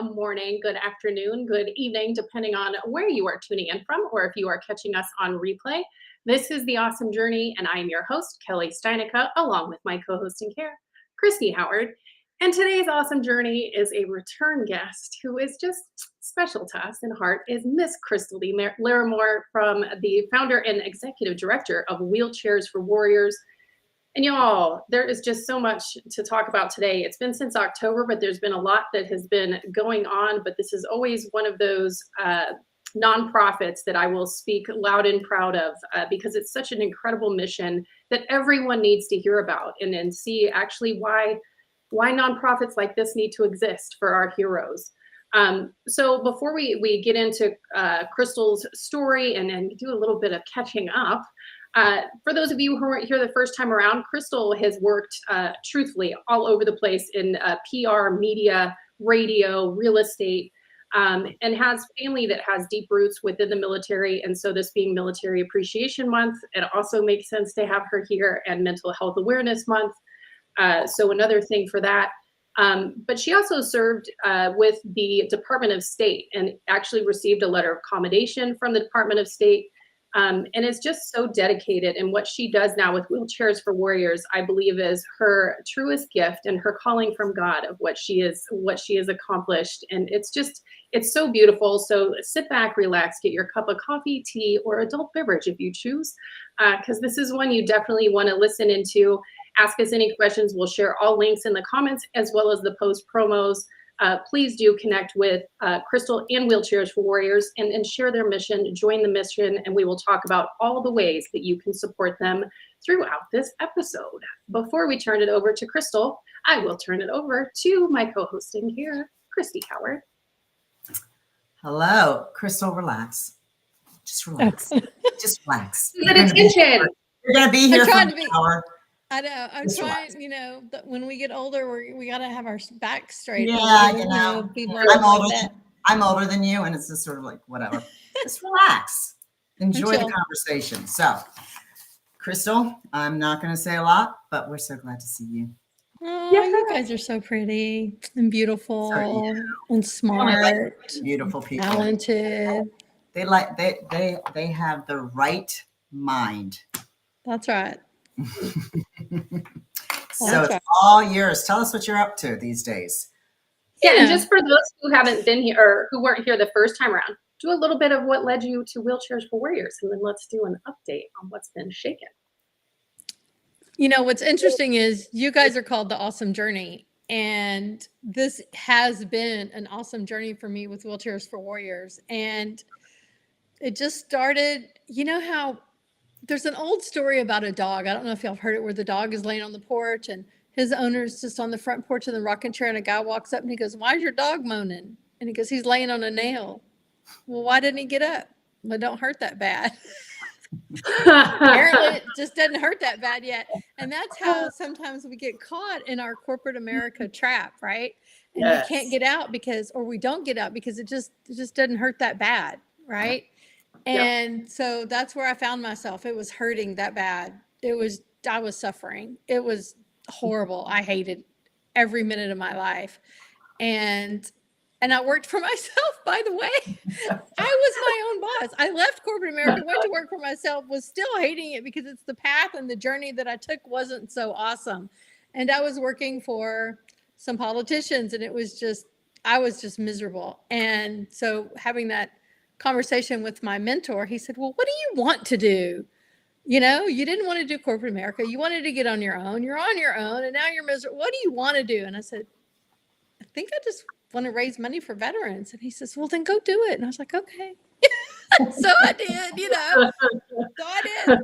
morning, good afternoon, good evening, depending on where you are tuning in from, or if you are catching us on replay. This is The Awesome Journey, and I am your host, Kelle Steinecke, along with my co-host in care, Christy Howard. And today's Awesome Journey is a return guest who is just special to us in heart, is Miss Crystal Lee Laramore, from the founder and executive director of Wheelchairs for Warriors. And y'all, there is just so much to talk about today. It's been since October, but there's been a lot that has been going on. But this is always one of those nonprofits that I will speak loud and proud of because it's such an incredible mission that everyone needs to hear about and see actually why nonprofits like this need to exist for our heroes. So before we get into Crystal's story and do a little bit of catching up, for those of you who weren't here the first time around, Crystal has worked truthfully all over the place in PR, media, radio, real estate, and has family that has deep roots within the military. And so this being Military Appreciation Month, it also makes sense to have her here, and Mental Health Awareness Month. So another thing for that. But she also served with the Department of State and actually received a letter of commendation from the Department of State. And is just so dedicated. And what she does now with Wheelchairs for Warriors, I believe, is her truest gift and her calling from God of what she has accomplished. And it's so beautiful. So sit back, relax, get your cup of coffee, tea, or adult beverage if you choose, because this is one you definitely want to listen into. Ask us any questions. We'll share all links in the comments as well as the post promos. Please do connect with Crystal and Wheelchairs for Warriors and share their mission, join the mission, and we will talk about all the ways that you can support them throughout this episode. Before we turn it over to Crystal, I will turn it over to my co-host in here, Christy Howard. Hello, Crystal, relax. Just relax. Just relax. Good attention. You're going to be here for an hour. I know. I'm trying, when we get older, we got to have our back straight. Yeah, I'm older than you, and it's just sort of like, whatever. Just relax. Enjoy the conversation. So, Crystal, I'm not going to say a lot, but we're so glad to see you. Oh, you guys are so pretty and beautiful and smart. Beautiful people. Talented. They have the right mind. That's right. So it's all yours. Tell us what you're up to these days. Yeah, and just for those who haven't been here or who weren't here the first time around, do a little bit of what led you to Wheelchairs for Warriors, and then let's do an update on what's been shaken. What's interesting is you guys are called The Awesome Journey, and this has been an awesome journey for me with Wheelchairs for Warriors. And it just started, how there's an old story about a dog. I don't know if y'all have heard it, where the dog is laying on the porch and his owner's just on the front porch in the rocking chair, and a guy walks up and he goes, "Why is your dog moaning?" And he goes, "He's laying on a nail." Well, why didn't he get up? Well, it don't hurt that bad. Apparently it just doesn't hurt that bad yet. And that's how sometimes we get caught in our corporate America trap, right? And we can't get out or we don't get out because it just doesn't hurt that bad, right? And so that's where I found myself. It was hurting that bad. I was suffering. It was horrible. I hated every minute of my life. And I worked for myself, by the way. I was my own boss. I left corporate America, went to work for myself, was still hating it because it's the path and the journey that I took wasn't so awesome. And I was working for some politicians, and I was just miserable. And so having that conversation with my mentor, he said, "Well, what do you want to do? You didn't want to do corporate America. You wanted to get on your own. You're on your own, and now you're miserable. What do you want to do?" And I said, "I think I just want to raise money for veterans." And he says, "Well, then go do it." And I was like, "Okay." So I did, So I did.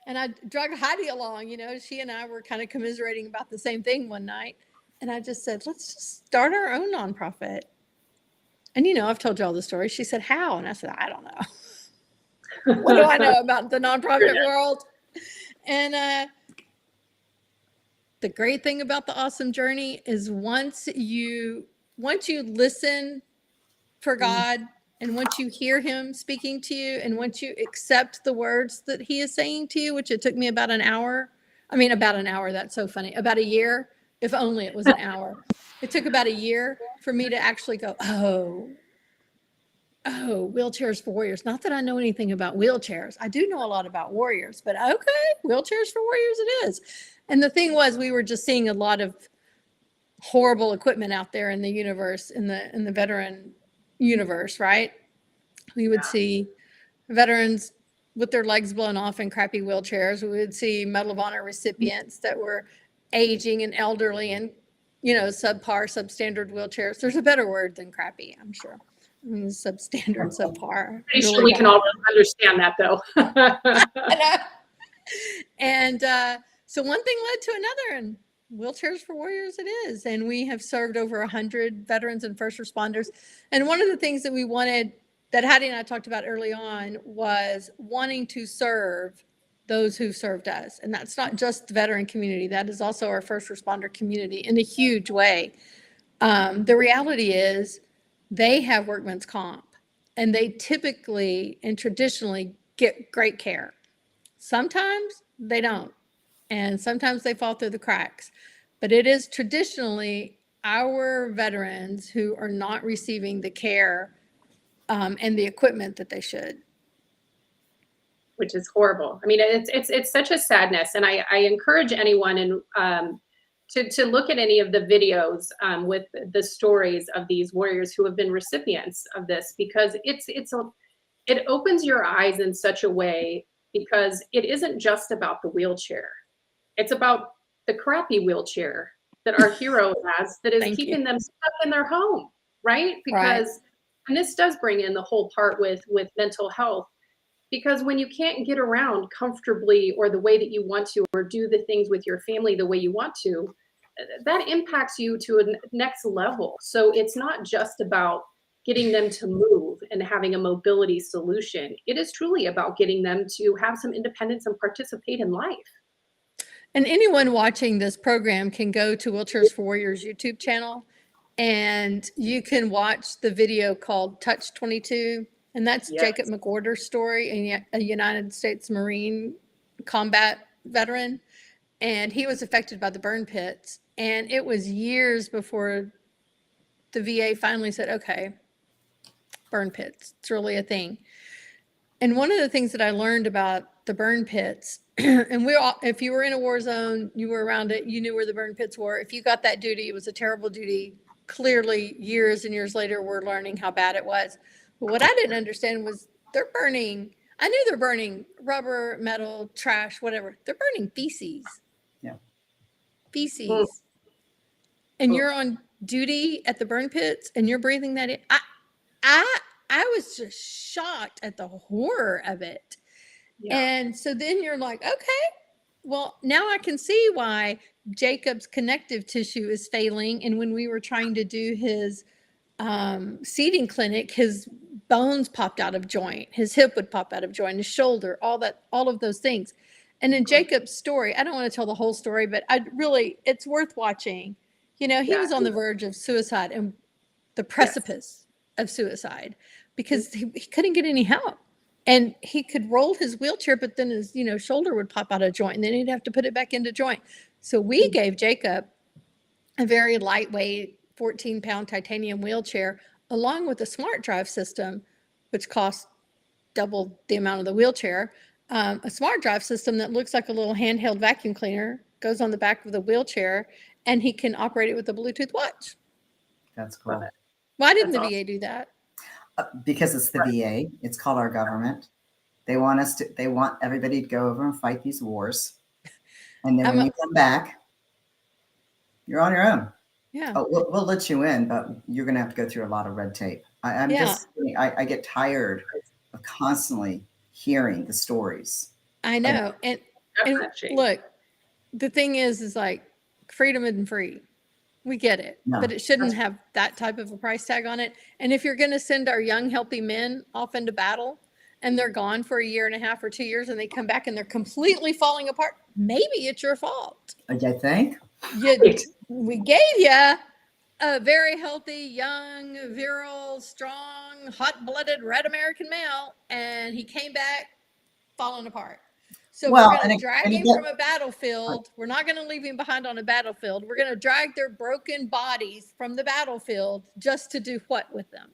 And I drug Heidi along, she and I were kind of commiserating about the same thing one night. And I just said, "Let's just start our own nonprofit." And, I've told you all the story. She said, "How?" And I said, "I don't know." What do I know about the nonprofit world? And the great thing about the Awesome Journey is once you listen for God, and once you hear him speaking to you, and once you accept the words that he is saying to you, which it took me about an hour. That's so funny. About a year, if only it was an hour. It took about a year for me to actually go, oh, wheelchairs for warriors. Not that I know anything about wheelchairs. I do know a lot about warriors, but okay, wheelchairs for warriors it is. And the thing was, we were just seeing a lot of horrible equipment out there in the universe, in the veteran universe, right? We would see veterans with their legs blown off in crappy wheelchairs. We would see Medal of Honor recipients that were aging and elderly and, substandard wheelchairs. There's a better word than crappy, I'm sure. I mean, substandard, subpar. Pretty sure we can all understand that, though. And so one thing led to another, and wheelchairs for warriors it is. And we have served over 100 veterans and first responders. And one of the things that we wanted, that Hattie and I talked about early on, was wanting to serve those who served us. And that's not just the veteran community. That is also our first responder community in a huge way. The reality is they have workman's comp, and they typically and traditionally get great care. Sometimes they don't, and sometimes they fall through the cracks. But it is traditionally our veterans who are not receiving the care and the equipment that they should. Which is horrible. I mean, it's such a sadness, and I encourage anyone to look at any of the videos with the stories of these warriors who have been recipients of this, because it opens your eyes in such a way, because it isn't just about the wheelchair. It's about the crappy wheelchair that our hero has that is keeping them stuck in their home, right? Because, and this does bring in the whole part with mental health, because when you can't get around comfortably or the way that you want to, or do the things with your family the way you want to, that impacts you to a next level. So it's not just about getting them to move and having a mobility solution. It is truly about getting them to have some independence and participate in life. And anyone watching this program can go to Wheelchairs for Warriors YouTube channel, and you can watch the video called Touch 22. And that's Jacob McWhorter's story, a United States Marine combat veteran. And he was affected by the burn pits. And it was years before the VA finally said, okay, burn pits, it's really a thing. And one of the things that I learned about the burn pits, and if you were in a war zone, you were around it, you knew where the burn pits were. If you got that duty, it was a terrible duty. Clearly, years and years later, we're learning how bad it was. But what I didn't understand was they're burning, I knew they're burning rubber, metal, trash, whatever. They're burning feces. Yeah. Feces. And you're on duty at the burn pits and you're breathing that in. I was just shocked at the horror of it. Yeah. And so then you're like, okay, well, now I can see why Jacob's connective tissue is failing. And when we were trying to do his seating clinic, his bones popped out of joint, his hip would pop out of joint, his shoulder, all of those things. And in Jacob's story, I don't want to tell the whole story, but it's worth watching. He was on the verge of suicide and the precipice of suicide because he couldn't get any help. And he could roll his wheelchair, but then his, shoulder would pop out of joint, and then he'd have to put it back into joint. So we gave Jacob a very lightweight 14-pound titanium wheelchair, along with a smart drive system, which costs double the amount of the wheelchair. A smart drive system that looks like a little handheld vacuum cleaner, goes on the back of the wheelchair, and he can operate it with a Bluetooth watch. That's cool. Why didn't the VA do that? Because it's the VA. It's called our government. They want everybody to go over and fight these wars. And then when you come back, you're on your own. Yeah. We'll let you in, but you're going to have to go through a lot of red tape. I get tired of constantly hearing the stories. I know. And look, the thing is like freedom isn't free. We get it, but it shouldn't have that type of a price tag on it. And if you're going to send our young, healthy men off into battle and they're gone for a year and a half or 2 years and they come back and they're completely falling apart, maybe it's your fault. I think. We gave you a very healthy, young, virile, strong, hot-blooded red American male, and he came back falling apart. So Well, we're going and to drag him from a battlefield. We're not going to leave him behind on a battlefield. We're going to drag their broken bodies from the battlefield just to do what with them?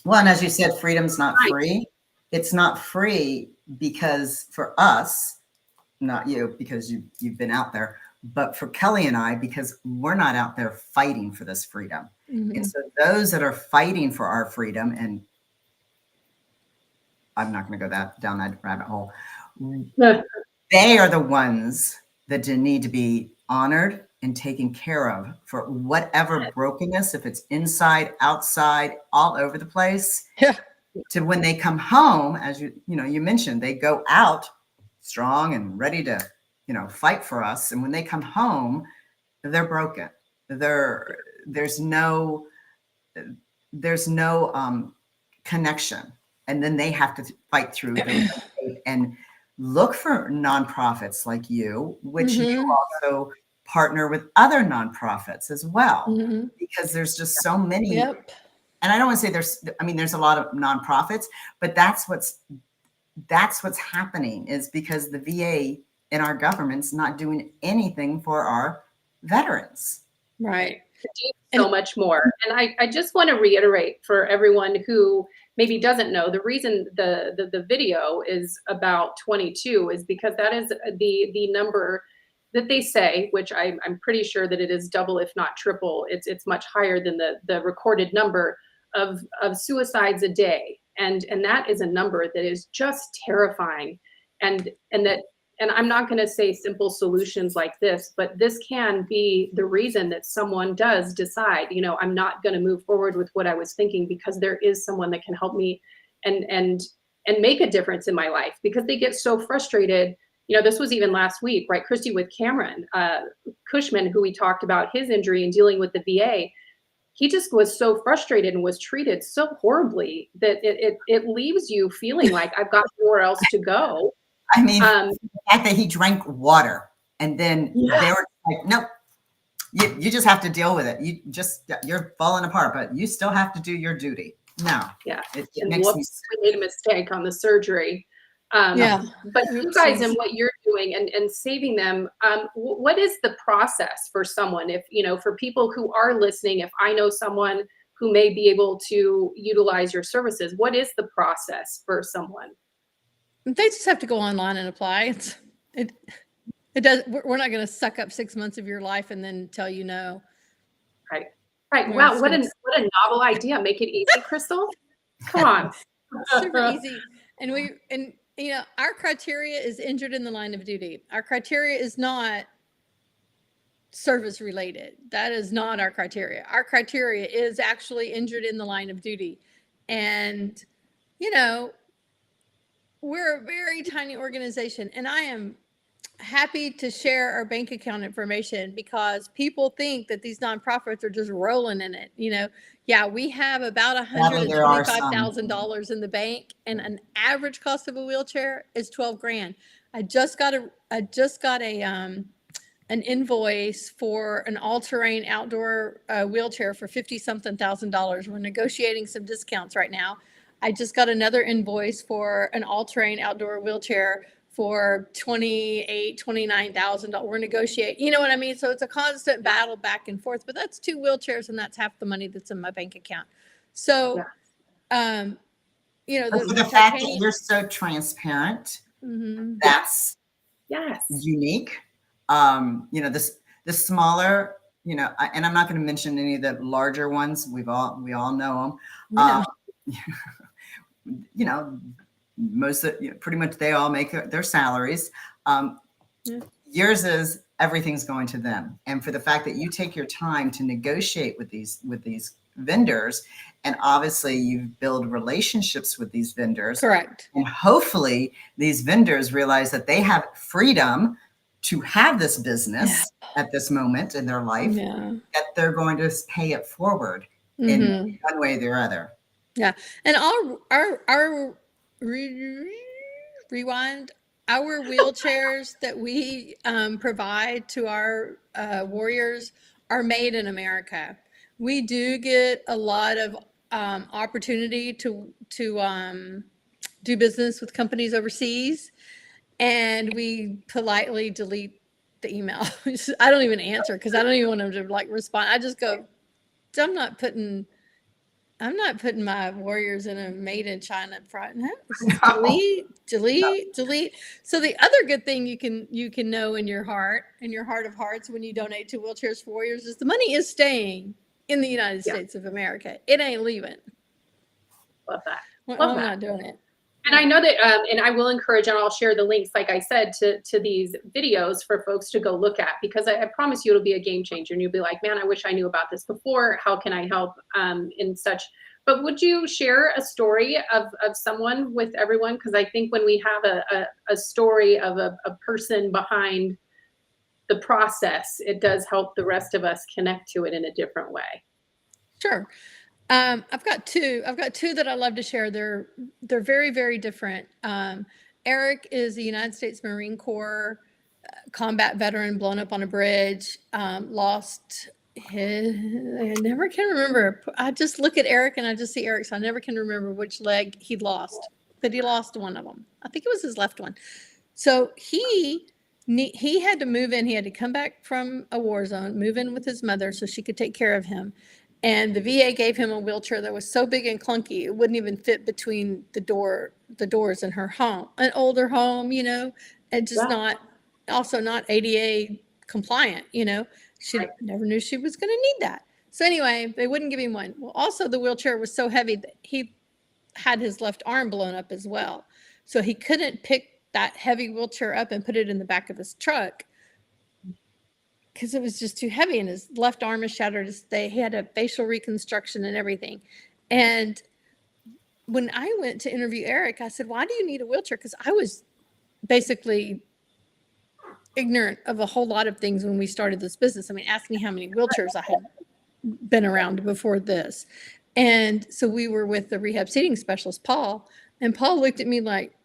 Well, and as you said, freedom's not free. It's not free because for us, not you, because you've been out there, but for Kelly and I, because we're not out there fighting for this freedom. And so those that are fighting for our freedom, and I'm not going to go down that rabbit hole, they are the ones that need to be honored and taken care of for whatever brokenness, if it's inside, outside, all over the place. Yeah. To when they come home, as you mentioned, they go out strong and ready to, fight for us. And when they come home, they're broken. There's no connection. And then they have to fight through and look for nonprofits like you, which you also partner with other nonprofits as well, because there's just so many. Yep. And I don't want to say there's a lot of nonprofits, but that's what's happening, is because the VA in our government's not doing anything for our veterans. Right. So much more. And I just want to reiterate for everyone who maybe doesn't know, the reason the video is about 22 is because that is the number that they say, which I'm pretty sure that it is double, if not triple. It's much higher than the recorded number of suicides a day. And that is a number that is just terrifying. And I'm not going to say simple solutions like this, but this can be the reason that someone does decide, I'm not going to move forward with what I was thinking, because there is someone that can help me and make a difference in my life, because they get so frustrated. This was even last week, right, Christy, with Cameron Cushman, who we talked about his injury and dealing with the VA. He just was so frustrated and was treated so horribly that it leaves you feeling like I've got nowhere else to go. I mean, the fact that he drank water and then they were like, nope, you just have to deal with it. You're falling apart, but you still have to do your duty. No. Yeah. It and makes me we made a mistake on the surgery. But you guys and what you're doing and saving them, what is the process for someone? If, for people who are listening, if I know someone who may be able to utilize your services, what is the process for someone? They just have to go online and apply. It does. We're not going to suck up 6 months of your life and then tell you no. Right. Wow. What a novel idea. Make it easy, Crystal. Come on. Super easy. And our criteria is injured in the line of duty. Our criteria is not service related. That is not our criteria. Our criteria is actually injured in the line of duty. And, we're a very tiny organization, and I am happy to share our bank account information, because people think that these nonprofits are just rolling in it. We have about $125,000 in the bank, and an average cost of a wheelchair is $12,000. I just got an invoice for an all-terrain outdoor wheelchair for $50-something thousand. We're negotiating some discounts right now. I just got another invoice for an all-terrain outdoor wheelchair for $28,000-29,000. We're negotiating, you know what I mean? So it's a constant battle back and forth, but that's 2 wheelchairs, and that's half the money that's in my bank account. So, the fact that you're so transparent, that's unique. The smaller, and I'm not going to mention any of the larger ones. We all know them. Pretty much they all make their salaries. Yours is everything's going to them. And for the fact that you take your time to negotiate with these vendors, and obviously you build relationships with these vendors. Correct. And hopefully these vendors realize that they have freedom to have this business at this moment in their life, that they're going to pay it forward in one way or the other. Yeah. And our rewind, our wheelchairs that we provide to our warriors are made in America. We do get a lot of opportunity to do business with companies overseas. and we politely delete the email. I don't even answer because I don't even want them to like respond. I just go, I'm not putting my warriors in a made in China front. No, delete. So the other good thing you can know in your heart of hearts when you donate to Wheelchairs for Warriors is the money is staying in the United States of America. It ain't leaving. Love that. Well, Love I'm that. not doing it. And I know that, and I will encourage, and I'll share the links, like I said, to these videos for folks to go look at, because I promise you it'll be a game changer. And you'll be like, man, I wish I knew about this before. How can I help in such? But would you share a story of someone with everyone? Because I think when we have a story of a person behind the process, it does help the rest of us connect to it in a different way. Sure. I've got two that I love to share. They're very, very different. Eric is a United States Marine Corps combat veteran, blown up on a bridge, lost his, I never can remember. I just look at Eric and I just see Eric, so I never can remember which leg he'd lost, but he lost one of them. I think it was his left one. So he had to move in. He had to come back from a war zone, move in with his mother so she could take care of him. And the VA gave him a wheelchair that was so big and clunky, it wouldn't even fit between the doors in her home, an older home, and just not ADA compliant, She never knew she was going to need that. So anyway, they wouldn't give him one. Well, also the wheelchair was so heavy that he had his left arm blown up as well. So he couldn't pick that heavy wheelchair up and put it in the back of his truck, because it was just too heavy, and his left arm is shattered. He had a facial reconstruction and everything. And when I went to interview Eric, I said, why do you need a wheelchair? Because I was basically ignorant of a whole lot of things when we started this business. I mean, ask me how many wheelchairs I had been around before this. And so we were with the rehab seating specialist, Paul, and Paul looked at me like,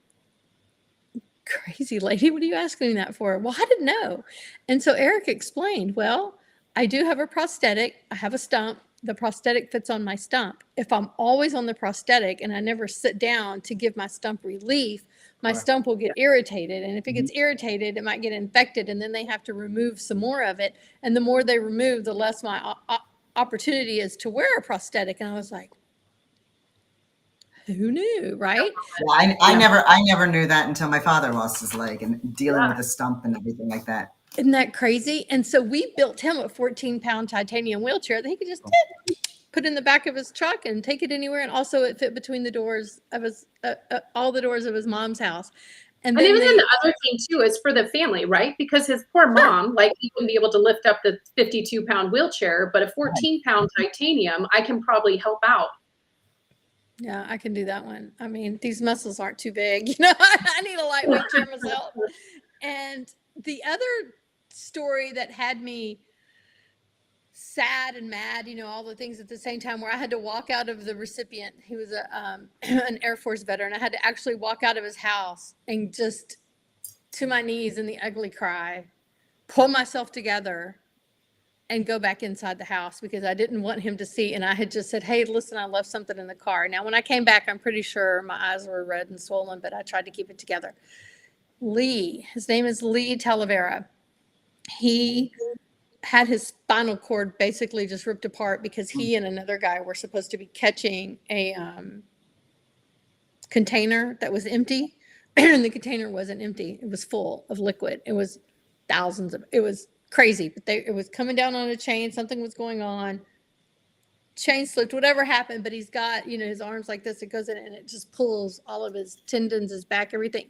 crazy lady, what are you asking me that for? Well, I didn't know. And so Eric explained, well, I do have a prosthetic. I have a stump. The prosthetic fits on my stump. If I'm always on the prosthetic and I never sit down to give my stump relief, my stump will get irritated. And if it gets irritated, it might get infected, and then they have to remove some more of it. And the more they remove, the less my opportunity is to wear a prosthetic. And I was like, who knew, right? Yeah, I never knew that until my father lost his leg and dealing with the stump and everything like that. Isn't that crazy? And so we built him a 14-pound titanium wheelchair that he could just put in the back of his truck and take it anywhere. And also it fit between the doors of his, all the doors of his mom's house. And even then the other thing too is for the family, right? Because his poor mom, like, he wouldn't be able to lift up the 52-pound wheelchair, but a 14-pound titanium, I can probably help out. Yeah, I can do that one. I mean, these muscles aren't too big. I need a lightweight chair myself. And the other story that had me sad and mad, all the things at the same time, where I had to walk out of the recipient. He was an Air Force veteran. I had to actually walk out of his house and just to my knees in the ugly cry, pull myself together and go back inside the house, because I didn't want him to see. And I had just said, hey, listen, I left something in the car. Now, when I came back, I'm pretty sure my eyes were red and swollen, but I tried to keep it together. Lee, his name is Lee Talavera. He had his spinal cord basically just ripped apart because he and another guy were supposed to be catching a container that was empty. And the container wasn't empty. It was full of liquid. It was it was crazy, but it was coming down on a chain. Something was going on. Chain slipped, whatever happened, but he's got, his arms like this. It goes in and it just pulls all of his tendons, his back, everything.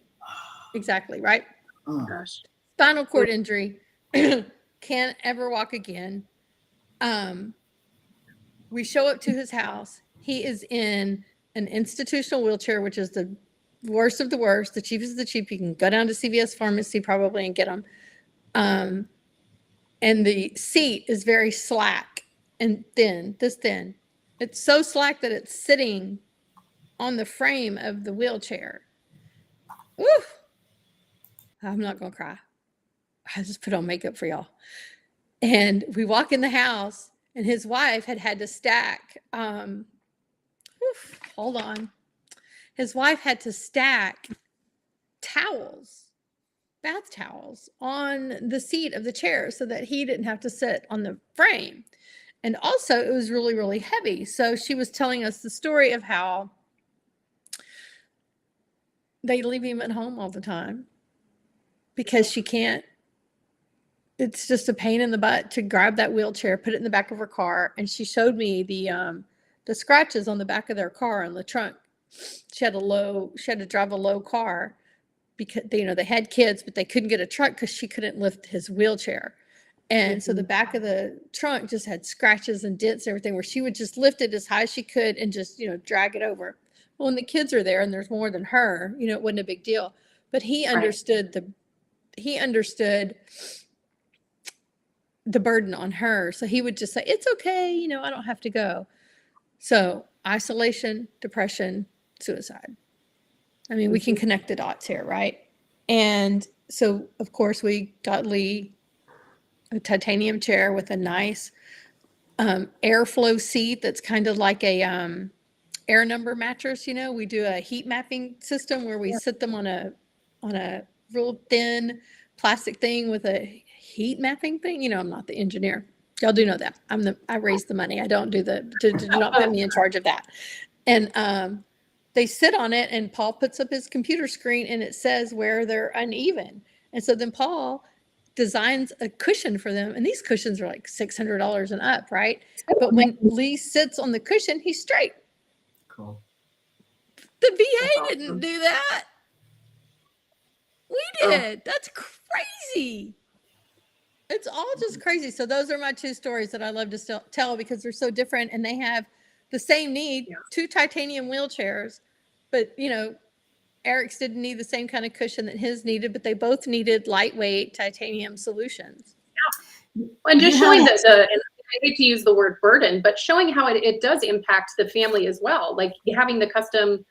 Exactly, right? Oh, gosh. Spinal cord injury. Can't ever walk again. We show up to his house. He is in an institutional wheelchair, which is the worst of the worst. The cheapest of the cheap. You can go down to CVS pharmacy probably and get them. And the seat is very slack and thin, this thin. It's so slack that it's sitting on the frame of the wheelchair. Woo! I'm not going to cry. I just put on makeup for y'all. And we walk in the house, and his wife had to stack. Hold on. His wife had to stack towels bath towels on the seat of the chair so that he didn't have to sit on the frame. And also it was really, really heavy. So she was telling us the story of how they leave him at home all the time because she can't. It's just a pain in the butt to grab that wheelchair, put it in the back of her car. And she showed me the scratches on the back of their car on the trunk. She had to drive a low car because they had kids, but they couldn't get a truck because she couldn't lift his wheelchair. And so the back of the trunk just had scratches and dents and everything, where she would just lift it as high as she could and just, drag it over. Well, when the kids are there and there's more than her, it wasn't a big deal. But he understood the burden on her. So he would just say, it's okay, I don't have to go. So isolation, depression, suicide. I mean, we can connect the dots here, right? And so, of course, we got Lee a titanium chair with a nice airflow seat that's kind of like a air number mattress. We do a heat mapping system where we sit them on a real thin plastic thing with a heat mapping thing. I'm not the engineer. Y'all do know that. I raise the money. I don't do do not put me in charge of that. And they sit on it, and Paul puts up his computer screen and it says where they're uneven. And so then Paul designs a cushion for them. And these cushions are like $600 and up, right? But when Lee sits on the cushion, he's straight. Cool. The VA didn't do that. We did. That's crazy. It's all just crazy. So those are my two stories that I love to still tell because they're so different and they have the same need, 2 titanium wheelchairs, but Eric's didn't need the same kind of cushion that his needed, but they both needed lightweight titanium solutions. Yeah. And just showing and I hate to use the word burden, but showing how it does impact the family as well. Like having the custom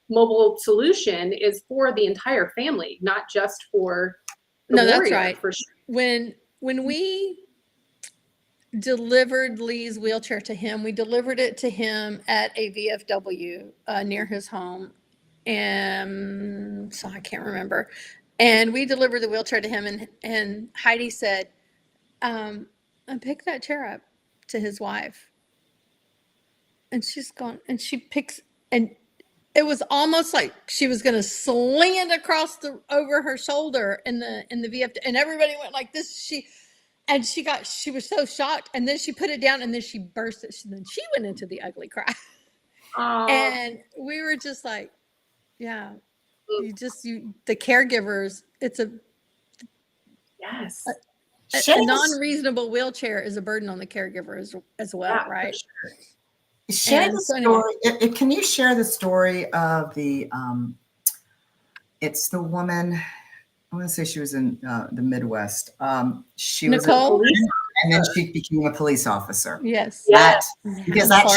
mobile solution is for the entire family, not just for the warrior. That's right. For sure. When we delivered Lee's wheelchair to him, we delivered it to him at a VFW near his home. And so I can't remember. And we delivered the wheelchair to him, and Heidi said, I picked that chair up to his wife. And she's gone, and she picks, and it was almost like she was going to sling it across over her shoulder in the VFW, and everybody went like this. She was so shocked, and then she put it down, and then she burst it. Then she went into the ugly cry. And we were just like, yeah, the caregivers, it's a non-reasonable wheelchair is a burden on the caregiver as well, right? Sure. Share the story. Can you share the story of it's the woman, I want to say she was in the Midwest. She Nicole? was and then she became a police officer. Yes. Because that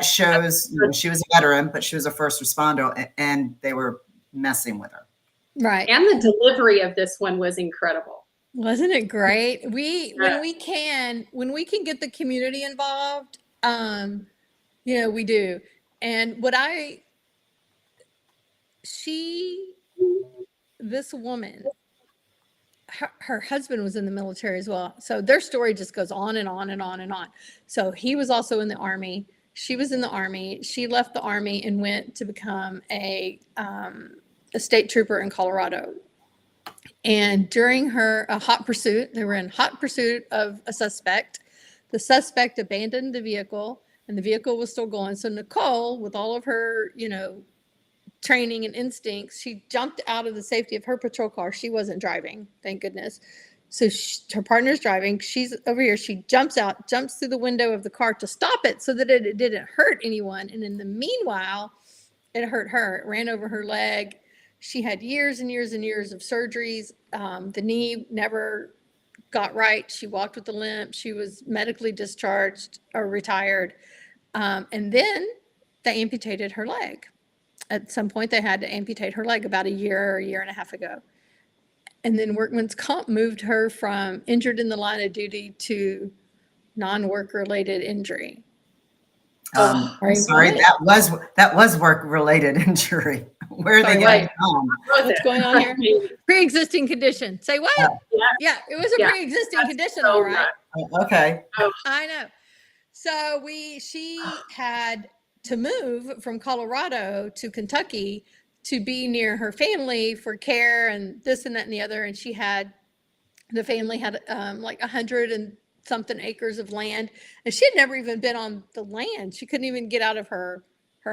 shows, she was a veteran, but she was a first responder, and they were messing with her. Right. And the delivery of this one was incredible. Wasn't it great? When we can get the community involved, we do. And this woman, her husband was in the military as well. So their story just goes on and on and on and on. So he was also in the Army. She was in the Army. She left the Army and went to become a state trooper in Colorado. And during a hot pursuit, they were in hot pursuit of a suspect. The suspect abandoned the vehicle, and the vehicle was still going. So Nicole, with all of her, training and instincts, she jumped out of the safety of her patrol car. She wasn't driving, thank goodness. So her partner's driving. She's over here. She jumps through the window of the car to stop it so that it didn't hurt anyone. And in the meanwhile, it hurt her. It ran over her leg. She had years and years and years of surgeries. The knee never got right. She walked with a limp. She was medically discharged or retired. And then they amputated her leg. At some point, they had to amputate her leg about a year and a half ago. And then Workman's Comp moved her from injured in the line of duty to non-work related injury. I'm sorry, that was work-related injury. Where are they getting from? What's going on here? Pre-existing condition. Say what? Yeah, it was a pre-existing condition, all right. Okay. I know. So she had to move from Colorado to Kentucky to be near her family for care and this and that and the other. And the family had like 100 and something acres of land, and she had never even been on the land. She couldn't even get out of her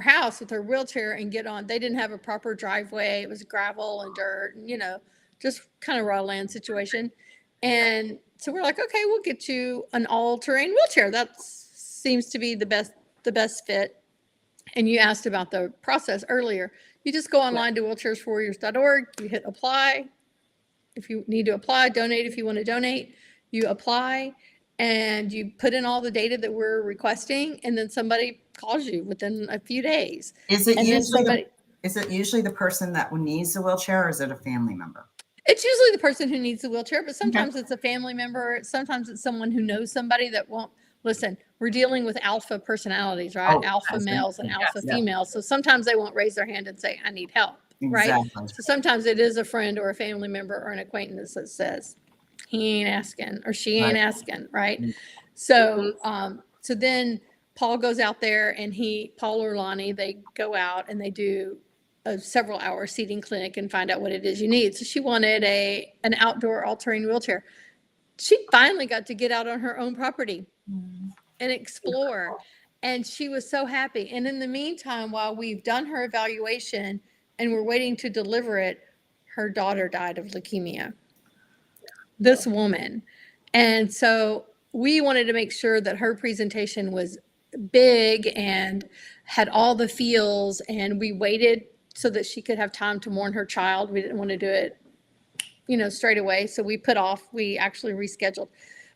house with her wheelchair and get on. They didn't have a proper driveway. It was gravel and dirt, and, just kind of raw land situation. And so we're like, okay, we'll get you an all-terrain wheelchair. That seems to be the best fit. And you asked about the process earlier. You just go online to wheelchairsforwarriors.org. You hit apply. If you need to apply, donate if you want to donate, you apply. And you put in all the data that we're requesting, and then somebody calls you within a few days. Is it usually the person that needs the wheelchair, or is it a family member? It's usually the person who needs the wheelchair, but sometimes it's a family member. Sometimes it's someone who knows somebody that won't listen. We're dealing with alpha personalities, right? Alpha males and alpha females. So sometimes they won't raise their hand and say, I need help, right? So sometimes it is a friend or a family member or an acquaintance that says, he ain't asking or she ain't asking, right? So so then Paul goes out there, and Paul or Lonnie, they go out and they do a several hour seating clinic and find out what it is you need. So she wanted an outdoor all-terrain wheelchair. She finally got to get out on her own property and explore. And she was so happy. And in the meantime, while we've done her evaluation and we're waiting to deliver it, her daughter died of leukemia. This woman. And so we wanted to make sure that her presentation was big and had all the feels, and we waited so that she could have time to mourn her child. We didn't want to do it, straight away. So we actually rescheduled.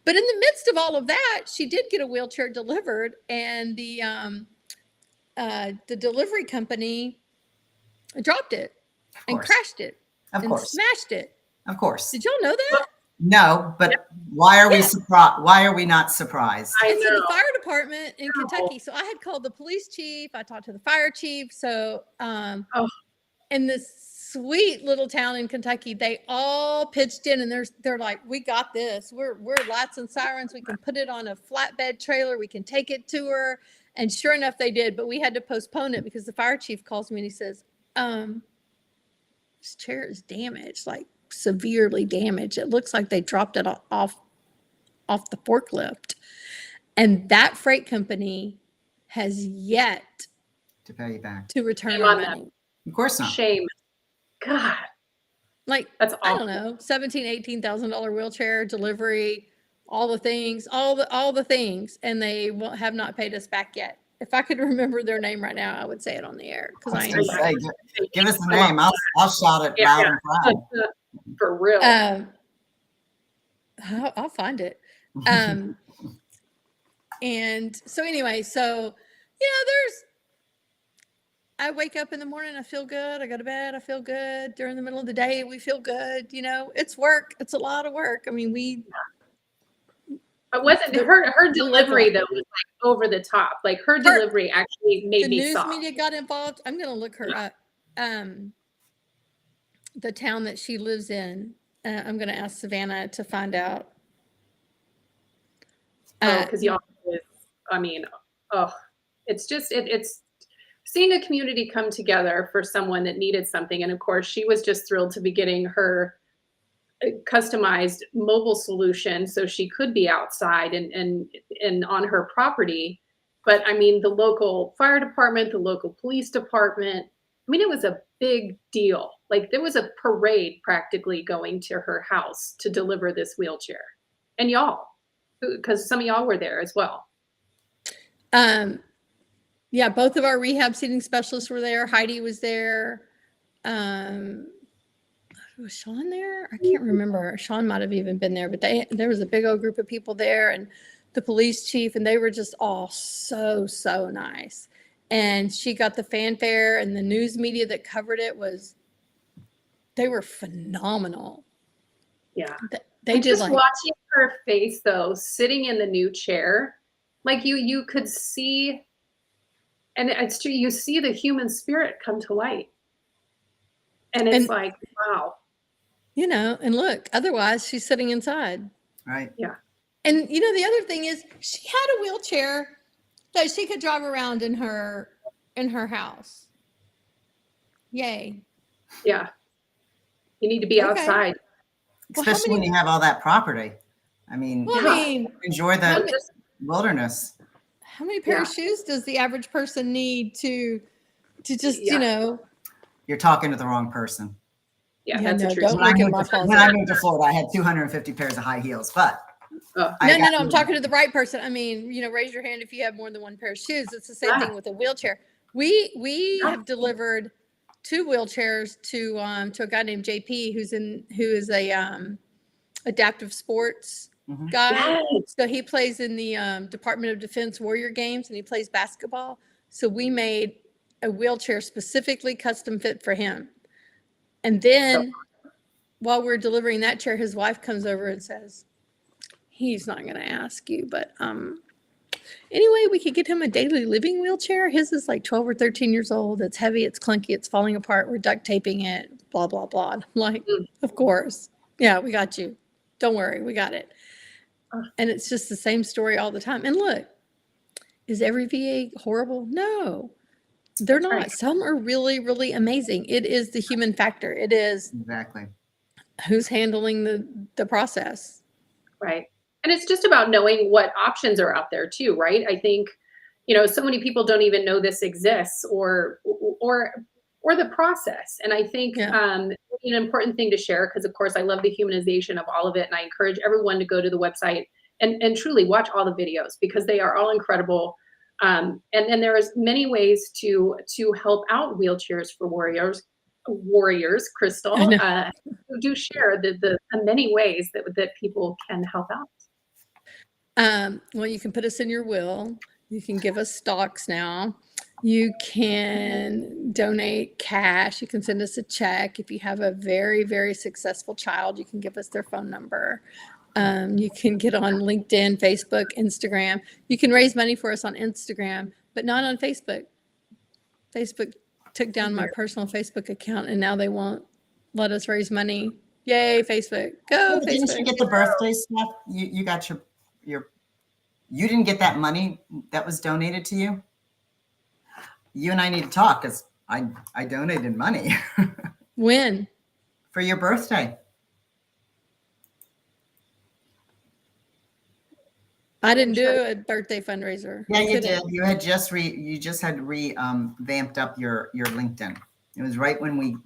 But in the midst of all of that, she did get a wheelchair delivered, and the delivery company dropped it and crashed it and smashed it. Of course. Did y'all know that? No, but why are we surprised? Why are we not surprised? It's in the fire department in Kentucky. So I had called the police chief. I talked to the fire chief. So in this sweet little town in Kentucky, they all pitched in, and they're like, we got this. We're lights and sirens. We can put it on a flatbed trailer. We can take it to her. And sure enough, they did. But we had to postpone it because the fire chief calls me and he says, this chair is damaged, like severely damaged. It looks like they dropped it off the forklift. And that freight company has yet to pay you back, to return our money. Of course not. Shame. God. Like, that's awful. I don't know, $17,000, $18,000 wheelchair delivery, all the things, all the things, and they have not paid us back yet. If I could remember their name right now, I would say it on the air. Because give us the name. I'll shout it loud and proud. For real. I'll find it. And so anyway, I wake up in the morning, I feel good. I go to bed, I feel good. During the middle of the day, we feel good. It's work. It's a lot of work. I mean, But wasn't her delivery though was like over the top? Like her delivery actually made me soft. The news media got involved. I'm gonna look her up. The town that she lives in. I'm gonna ask Savannah to find out. Because y'all, it's just it's seeing a community come together for someone that needed something, and of course she was just thrilled to be getting her customized mobile solution so she could be outside and on her property. But I mean, the local fire department, the local police department, it was a big deal. Like there was a parade practically going to her house to deliver this wheelchair. And y'all, because some of y'all were there as well. Yeah, both of our rehab seating specialists were there. Heidi was there. Was Sean there? I can't remember. Sean might have even been there, but there was a big old group of people there, and the police chief, and they were just all so nice. And she got the fanfare, and the news media that covered it they were phenomenal. Yeah. They did just watching her face though, sitting in the new chair, like you could see And it's true, you see the human spirit come to light. And it's like, wow. You know, and look, otherwise she's sitting inside. Right. Yeah. And you know, the other thing is she had a wheelchair that she could drive around in her house. Yay. Yeah. You need to be outside. Especially when you have all that property. I mean, enjoy the wilderness. How many pair of shoes does the average person need to just, you know? You're talking to the wrong person. Yeah, that's true. Don't look at my closet. When I moved to Florida, I had 250 pairs of high heels, but no, I'm talking to the right person. I mean, you know, raise your hand if you have more than one pair of shoes. It's the same thing with a wheelchair. We have delivered 2 wheelchairs to a guy named JP who is a adaptive sports guy. Yes. So he plays in the Department of Defense Warrior Games, and he plays basketball. So we made a wheelchair specifically custom fit for him. And then while we're delivering that chair, his wife comes over and says, he's not going to ask you, but anyway, we could get him a daily living wheelchair. His is like 12 or 13 years old. It's heavy. It's clunky. It's falling apart. We're duct taping it, blah, blah, blah. I'm like, of course. Yeah, we got you. Don't worry. We got it. And it's just the same story all the time. And look, is every VA horrible? No. They're not. Right. Some are really, really amazing. It is the human factor. It is exactly who's handling the process. Right. And it's just about knowing what options are out there too, right? I think, you know, so many people don't even know this exists or the process. And I think an important thing to share, because of course I love the humanization of all of it. And I encourage everyone to go to the website and truly watch all the videos, because they are all incredible. And there's many ways to help out wheelchairs for warriors, Crystal, who do share the many ways that people can help out. Well, you can put us in your will. You can give us stocks now. You can donate cash. You can send us a check. If you have a very, very successful child, you can give us their phone number. You can get on LinkedIn, Facebook, Instagram. You can raise money for us on Instagram, but not on Facebook. Facebook took down my personal Facebook account, and now they won't let us raise money. Yay, Facebook. Go, Facebook. Didn't you get the birthday stuff? You got you didn't get that money that was donated to you? You and I need to talk, because I donated money. When? For your birthday. I didn't do a birthday fundraiser. Yeah, you did. You had just revamped up your LinkedIn. It was right when we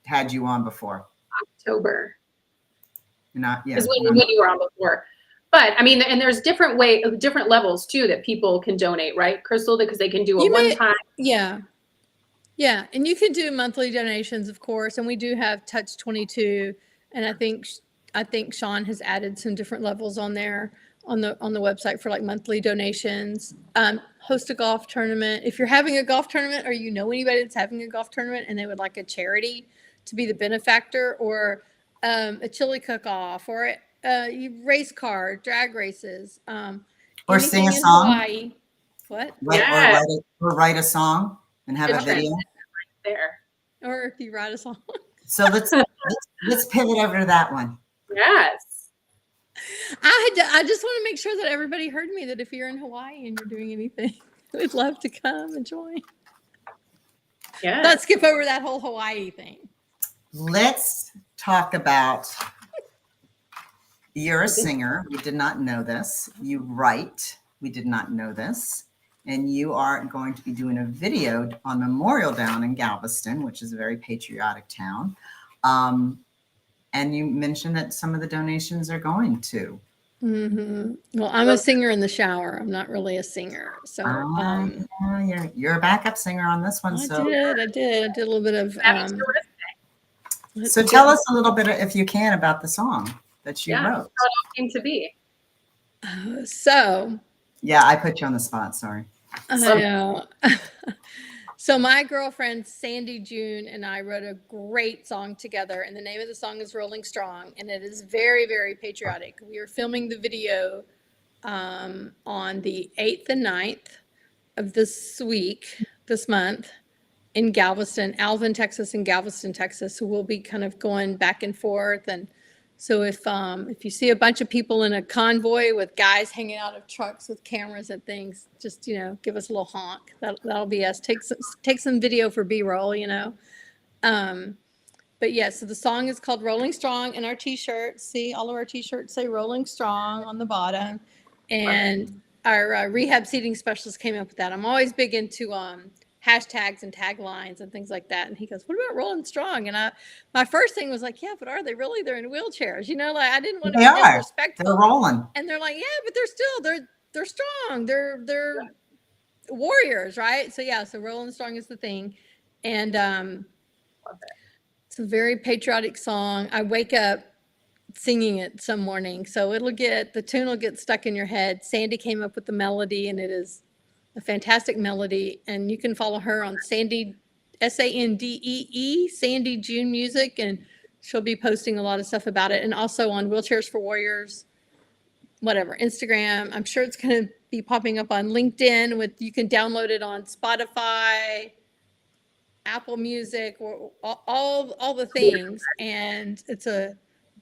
had you on before. October. Is when you were on before. But I mean, and there's different levels too that people can donate, right, Crystal? Because they can do a one-time. Yeah. Yeah. And you can do monthly donations, of course. And we do have Touch 22. And I think Sean has added some different levels on there on the website for like monthly donations. Host a golf tournament. If you're having a golf tournament, or you know anybody that's having a golf tournament and they would like a charity to be the benefactor, or a chili cook-off, or race car, drag races, or sing a song. Hawaii. What? Or write a song and have a video. Right there. Or if you write a song. So let's pivot over to that one. Yes. I just want to make sure that everybody heard me, that if you're in Hawaii and you're doing anything, we'd love to come and join. Yeah. Let's skip over that whole Hawaii thing. Let's talk about, you're a singer. We did not know this. You write. We did not know this. And you are going to be doing a video on Memorial down in Galveston, which is a very patriotic town. And you mentioned that some of the donations are going to. Mm-hmm. Well, I'm a singer in the shower. I'm not really a singer. So you're a backup singer on this one. I did a little bit of. So tell us a little bit, if you can, about the song that you wrote. How it all came to be. Yeah, I put you on the spot. Sorry. I know. So my girlfriend, Sandy June, and I wrote a great song together, and the name of the song is Rolling Strong, and it is very, very patriotic. We are filming the video on the 8th and 9th of this month, in Galveston, Alvin, Texas, and Galveston, Texas. So we'll be kind of going back and forth. And so if you see a bunch of people in a convoy with guys hanging out of trucks with cameras and things, just, give us a little honk. That'll be us. Take some video for B-roll, But yeah, so the song is called Rolling Strong, and our t-shirts, see, all of our t-shirts say Rolling Strong on the bottom. And our rehab seating specialist came up with that. I'm always big into hashtags and taglines and things like that. And he goes, what about Rolling Strong? And my first thing was like, yeah, but are they really? They're in wheelchairs. I didn't want to be disrespectful. They're rolling. And they're like, yeah, but they're strong. They're warriors, right? So yeah, so Rolling Strong is the thing. And Love it. it's a very patriotic song. I wake up singing it some morning, so the tune will get stuck in your head. Sandy came up with the melody, and it is a fantastic melody. And you can follow her on Sandy, SANDEE, Sandy June Music, and she'll be posting a lot of stuff about it. And also on Wheelchairs for Warriors, whatever, Instagram. I'm sure it's going to be popping up on LinkedIn. You can download it on Spotify, Apple Music, all the things. And it's a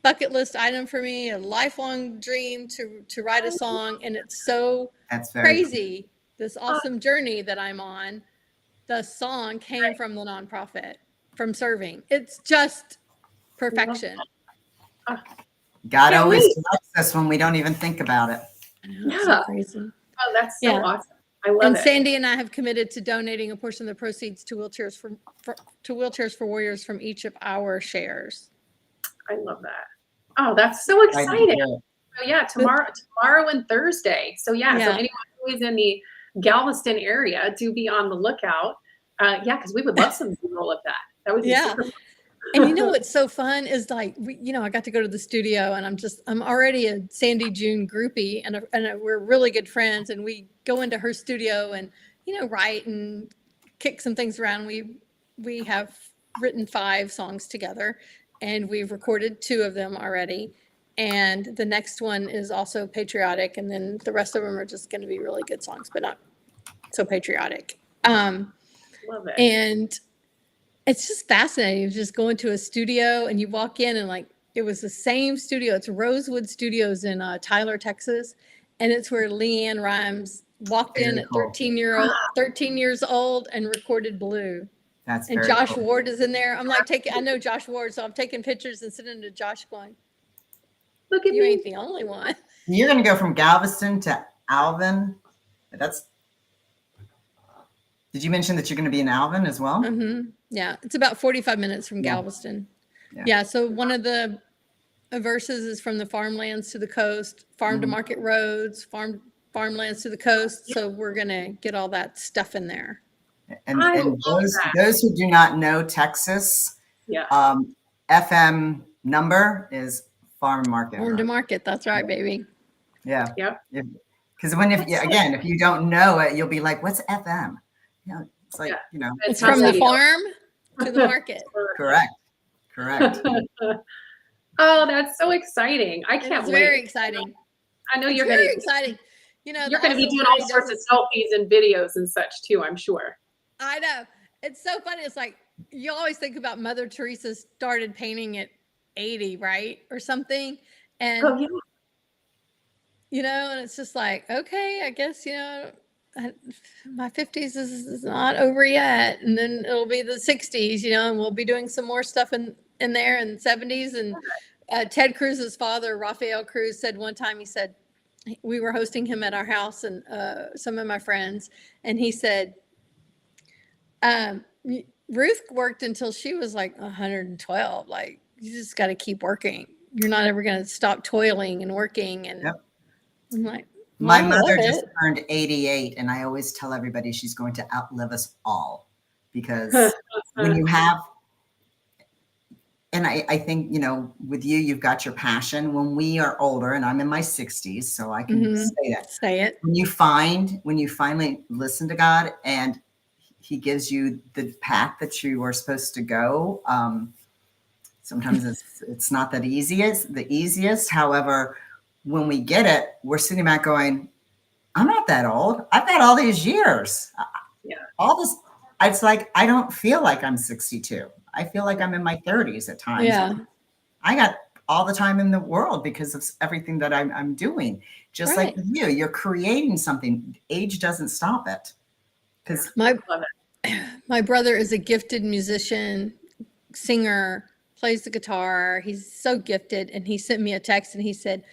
bucket list item for me, a lifelong dream to write a song. And it's so crazy, this awesome journey that I'm on. The song came from the nonprofit, from serving. It's just perfection. God always directs us when we don't even think about it. I know, it's so crazy. Oh, that's so awesome. I love and it. Sandy and I have committed to donating a portion of the proceeds to Wheelchairs for Warriors from each of our shares. I love that. Oh, that's so exciting. So yeah, tomorrow and Thursday. So so anyone who is in the Galveston area, do be on the lookout. Because we would love some B-roll of that. That would be super fun. And what's so fun is like, I got to go to the studio, and I'm already a Sandy June groupie, and we're really good friends, and we go into her studio and, write and kick some things around. We have written 5 songs together, and we've recorded 2 of them already. And the next one is also patriotic. And then the rest of them are just going to be really good songs, but not so patriotic. Love it. And it's just fascinating. You just go into a studio and you walk in, and it was the same studio. It's Rosewood Studios in Tyler, Texas. And it's where Leanne Rimes walked in at 13 years old and recorded Blue. And Josh Ward is in there. I'm like I know Josh Ward, so I'm taking pictures and sending to Josh going, look at you me. ain't the only one. You're going to go from Galveston to Alvin. Did you mention that you're going to be in Alvin as well? Mm-hmm. Yeah, it's about 45 minutes from Galveston. Yeah, so one of the verses is from the farmlands to the coast, farm to market roads, farmlands to the coast. So we're going to get all that stuff in there. And those who do not know Texas, FM number is farm market. Farm to market. That's right, baby. Yeah. Yep. Because if you don't know it, you'll be like, what's FM? It's like, it's from the farm to the market. Correct. Oh, that's so exciting. I can't wait. It's very exciting. I know you're going to be exciting. You're going to be doing all sorts of selfies and videos and such too, I'm sure. I know. It's so funny. It's like, you always think about Mother Teresa started painting at 80, right? Or something. And, and it's just like, okay, I guess, my 50s is not over yet. And then it'll be the 60s, and we'll be doing some more stuff in there in the 70s. And Ted Cruz's father, Rafael Cruz, said one time, he said, we were hosting him at our house, and some of my friends, and he said, Ruth worked until she was like 112. Like, you just got to keep working. You're not ever going to stop toiling and working. And I'm like, my mother just turned 88, and I always tell everybody she's going to outlive us all, because when you have, and I think, with you've got your passion. When we are older, and I'm in my 60s, so I can say that. Say it. When you finally listen to God and He gives you the path that you are supposed to go, sometimes it's not the easiest. However, when we get it, we're sitting back going, I'm not that old. I've got all these years. Yeah. All this, it's like, I don't feel like I'm 62. I feel like I'm in my 30s at times. Yeah. I got all the time in the world because of everything that I'm doing. Just like with you, you're creating something. Age doesn't stop it. Because my brother is a gifted musician, singer, plays the guitar. He's so gifted. And he sent me a text and he said,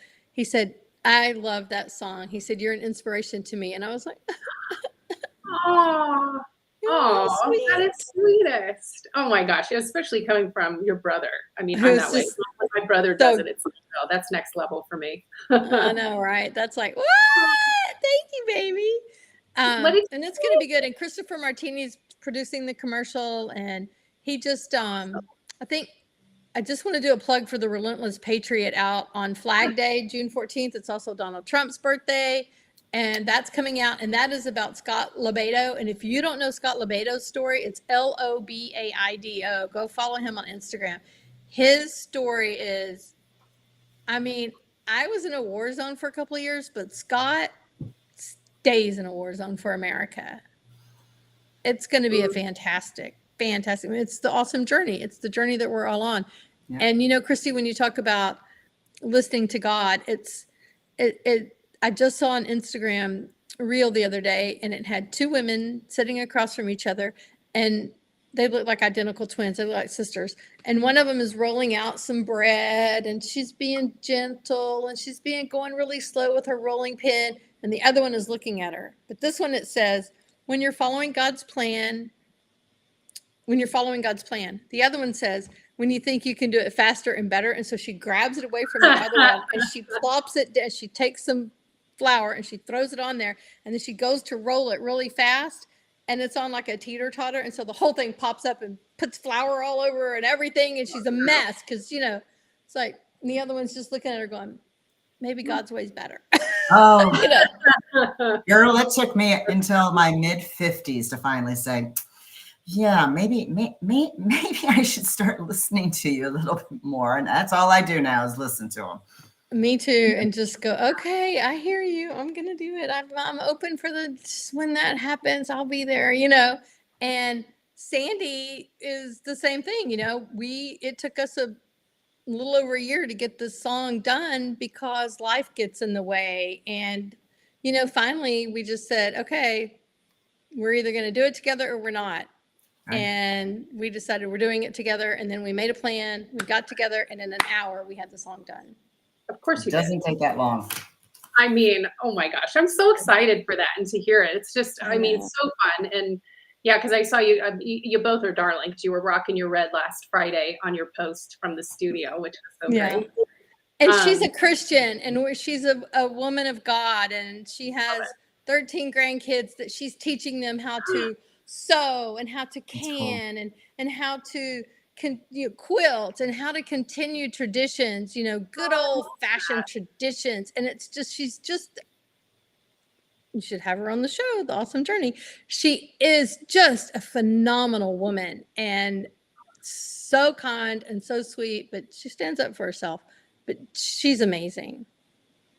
I love that song. He said, you're an inspiration to me. And I was like, oh, that is sweetest. Oh my gosh, especially coming from your brother. I mean, I'm that way. When my brother does it, it's like, oh, that's next level for me. I know, right? That's like, what? Thank you, baby. And it's going to be good. And Christopher Martini's producing the commercial, and he just, I think, I just want to do a plug for the Relentless Patriot out on Flag Day, June 14th. It's also Donald Trump's birthday. And that's coming out, and that is about Scott Lobaido. And if you don't know Scott Lobaido's story, it's Lobaido. Go follow him on Instagram. His story is, I mean, I was in a war zone for a couple of years, but Scott stays in a war zone for America. It's going to be a fantastic. I mean, it's the awesome journey. It's the journey that we're all on. Yeah. And, you know, Christy, when you talk about listening to God, I just saw an Instagram reel the other day, and it had two women sitting across from each other, and they look like identical twins. They look like sisters. And one of them is rolling out some bread, and she's being gentle, and she's going really slow with her rolling pin. And the other one is looking at her. But this one, it says, when you're following God's plan. The other one says, when you think you can do it faster and better. And so she grabs it away from the other one, and she plops it down. She takes some flour and she throws it on there, and then she goes to roll it really fast, and it's on like a teeter-totter, and so the whole thing pops up and puts flour all over her and everything, and she's a mess because, you know, it's like, and the other one's just looking at her going, maybe God's way's better. Oh, you know? Girl, it took me until my mid-50s to finally say, yeah, maybe I should start listening to you a little bit more, and that's all I do now is listen to them. Me too. And just go, okay, I hear you. I'm going to do it. I'm open for when that happens, I'll be there, you know. And Sandy is the same thing. You know, it took us a little over a year to get this song done because life gets in the way. And, you know, finally we just said, okay, we're either going to do it together or we're not. Right. And we decided we're doing it together. And then we made a plan. We got together, and in an hour we had the song done. Of course, it doesn't take that long. I mean, oh my gosh, I'm so excited for that and to hear it. It's just, I mean, it's so fun. And yeah, because I saw you, you both are darling, because you were rocking your red last Friday on your post from the studio, which was so great. And she's a Christian, and she's a woman of God, and she has 13 grandkids that she's teaching them how to sew and how to can and how to quilt and how to continue traditions, you know, good old fashioned traditions. And it's just, you should have her on the show, The Awesome Journey. She is just a phenomenal woman and so kind and so sweet, but she stands up for herself, but she's amazing.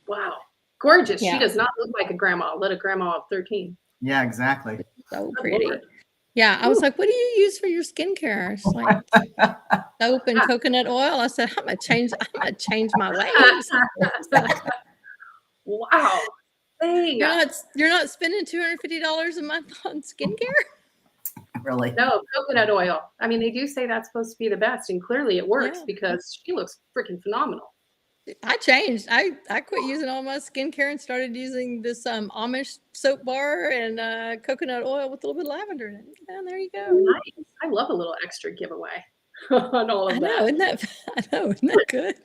Wow. Gorgeous. Yeah. She does not look like a grandma. Let a grandma of 13. Yeah, exactly. So pretty. Yeah, I was like, what do you use for your skincare? She's like, soap and coconut oil. I said, I'm gonna change my ways. Wow. Dang. You're not spending $250 a month on skincare? Really? No, coconut oil. I mean, they do say that's supposed to be the best, and clearly it works because she looks freaking phenomenal. I changed. I quit using all my skincare and started using this Amish soap bar and coconut oil with a little bit of lavender in it. And there you go. Nice. I love a little extra giveaway on all of that. I know, isn't that good?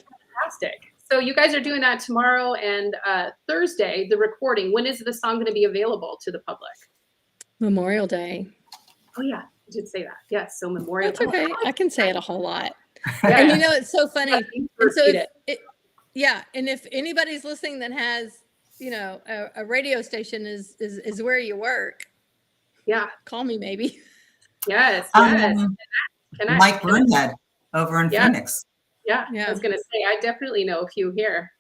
Fantastic. So you guys are doing that tomorrow and Thursday, the recording. When is the song going to be available to the public? Memorial Day. Oh yeah, you did say that. Yes, so Memorial Day. That's okay. I can say it a whole lot. Yeah. And you know, it's so funny. And so and if anybody's listening that has, you know, a radio station is where you work. Yeah. Call me maybe. Yes. Mike Broomhead over in Phoenix. Yeah. I was going to say, I definitely know a few here.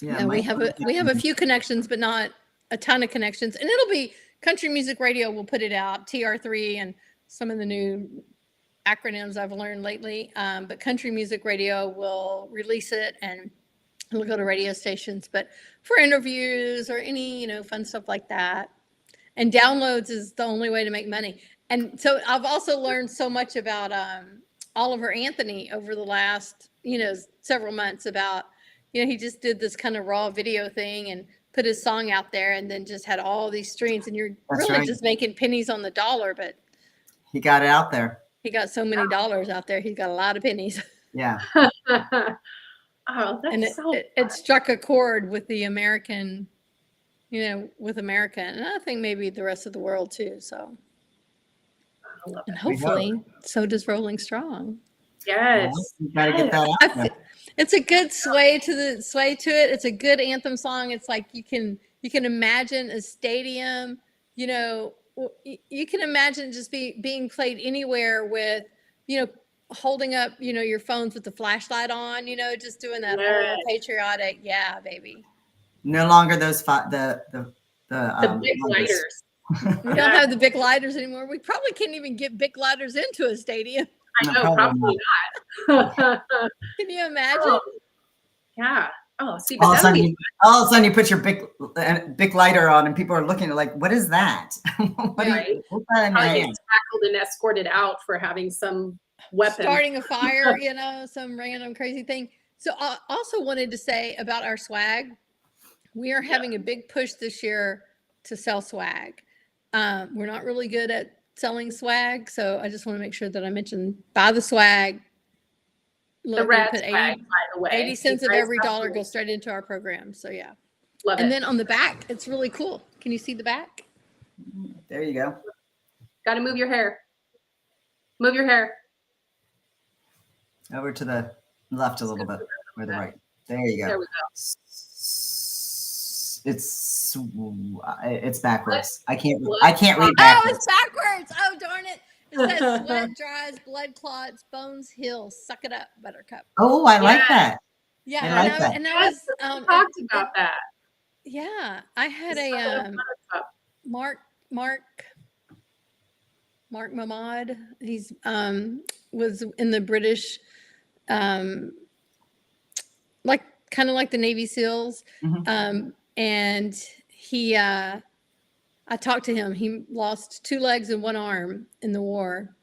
Yeah, we have a few connections, but not a ton of connections. And it'll be Country Music Radio will put it out, TR3 and some of the new acronyms I've learned lately. But Country Music Radio will release it and it'll go to radio stations. But for interviews or any, fun stuff like that. And downloads is the only way to make money. And so I've also learned so much about Oliver Anthony over the last, several months about, he just did this kind of raw video thing and put his song out there and then just had all these streams and you're really just making pennies on the dollar, but he got it out there. He got so many dollars out there. He's got a lot of pennies. Yeah. Oh, that's and so it struck a chord with the American, with America. And I think maybe the rest of the world too. So, and hopefully so does Rolling Strong. Yes. Well, you gotta get that out there. It's a good sway to it. It's a good anthem song. It's like you can imagine a stadium, you can imagine just being played anywhere with, holding up, your phones with the flashlight on, just doing that whole patriotic, yeah, baby. No longer those the big lighters. We don't have the big lighters anymore. We probably can't even get big lighters into a stadium. I know, probably not. Can you imagine? Oh, yeah. Oh, see, all but of a sudden you put your big lighter on and people are looking like, what is that? What's that in your hand? Tackled and escorted out for having some weapon. Starting a fire, some random crazy thing. So I also wanted to say about our swag. We are having a big push this year to sell swag. We're not really good at selling swag, so I just want to make sure that I mention buy the swag. The red swag, by the way. 80 cents of every dollar goes straight into our program. So yeah. Love it. And then on the back, it's really cool. Can you see the back? There you go. Got to move your hair. Move your hair. Over to the left a little bit, or the right. There you go. There we go. It's backwards. I can't read backwards. Oh, it's backwards. Oh, darn it. It says sweat dries, blood clots, bones heal. Suck it up, Buttercup. Oh, I like that. Yeah, I like that. And that was talked about that. Yeah, I had a Mark Mahmad. He's was in the British, like kind of like the Navy SEALs. Mm-hmm. And he, I talked to him. He lost 2 legs and 1 arm in the war.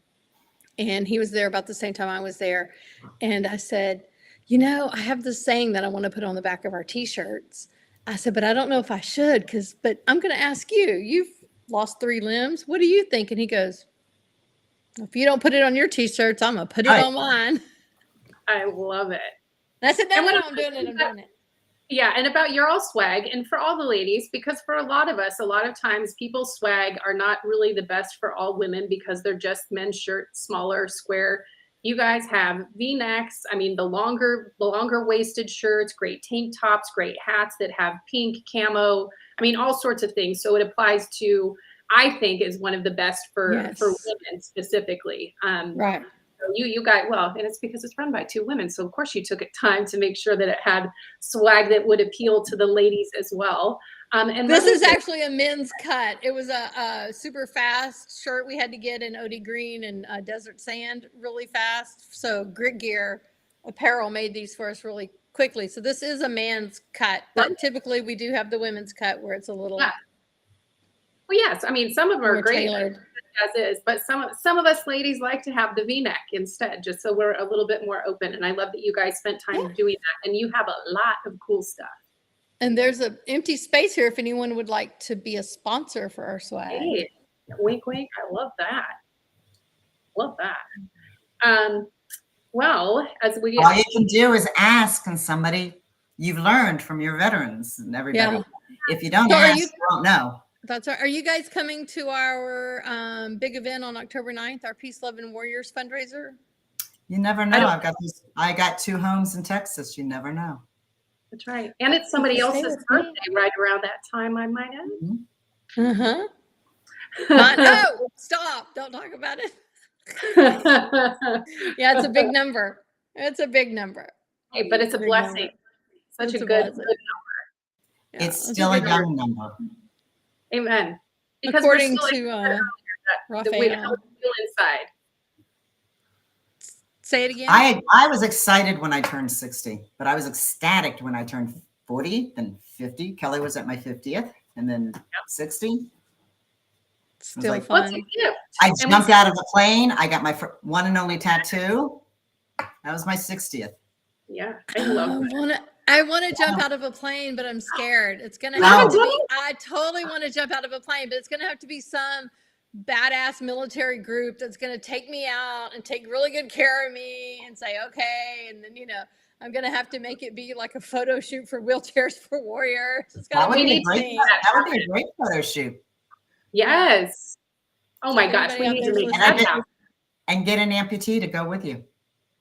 And he was there about the same time I was there. And I said, I have this saying that I want to put on the back of our T-shirts. I said, but I don't know if I should, but I'm going to ask you. You've lost 3 limbs. What do you think? And he goes, if you don't put it on your T-shirts, I'm going to put it on mine. I love it. And I said, no, I'm doing it. Yeah, and about your all swag, and for all the ladies, because for a lot of us, a lot of times people's swag are not really the best for all women because they're just men's shirts, smaller, square. You guys have V-necks. I mean, the longer waisted shirts, great tank tops, great hats that have pink, camo. I mean, all sorts of things. So it applies to, I think, is one of the best for women specifically. Right. You got, well, and it's because it's run by 2 women. So of course you took it time to make sure that it had swag that would appeal to the ladies as well. And this is actually a men's cut. It was a super fast shirt we had to get in OD green and desert sand really fast. So Grit Gear Apparel made these for us really quickly. So this is a man's cut, but typically we do have the women's cut where it's a little. Yeah. Well, yes. I mean, some of them are great. Tailored. As is, but some of us ladies like to have the V-neck instead, just so we're a little bit more open. And I love that you guys spent time doing that, and you have a lot of cool stuff. And there's an empty space here if anyone would like to be a sponsor for our swag. Hey, wink, wink. I love that. Love that. Well, as we all you can do is ask, and somebody you've learned from your veterans and everybody. Yeah. If you don't ask, you don't know. That's right. Are you guys coming to our big event on October 9th, our Peace, Love, and Warriors fundraiser? You never know. I got 2 homes in Texas. You never know. That's right. And it's somebody else's birthday right around that time, I might add. Mm-hmm. No, stop. Don't talk about it. Yeah, it's a big number. It's a big number. Hey, but it's a blessing. Such a good number. It's still a young number. Amen. Because According we're still to the way how we feel inside. Say it again. I was excited when I turned 60, but I was ecstatic when I turned 40, then 50. Kelly was at my 50th, and then 60. Still like, fun. What's a gift? I jumped out of a plane. I got my one and only tattoo. That was my 60th. Yeah, I love that. I want to jump out of a plane, but I'm scared. It's going to have to be, I totally want to jump out of a plane, but it's going to have to be some badass military group that's going to take me out and take really good care of me and say, okay. And then, I'm going to have to make it be like a photo shoot for Wheelchairs for Warriors. It's That would be be a great photo shoot. Yes. Oh my gosh, we need to make that happen. And get an amputee to go with you.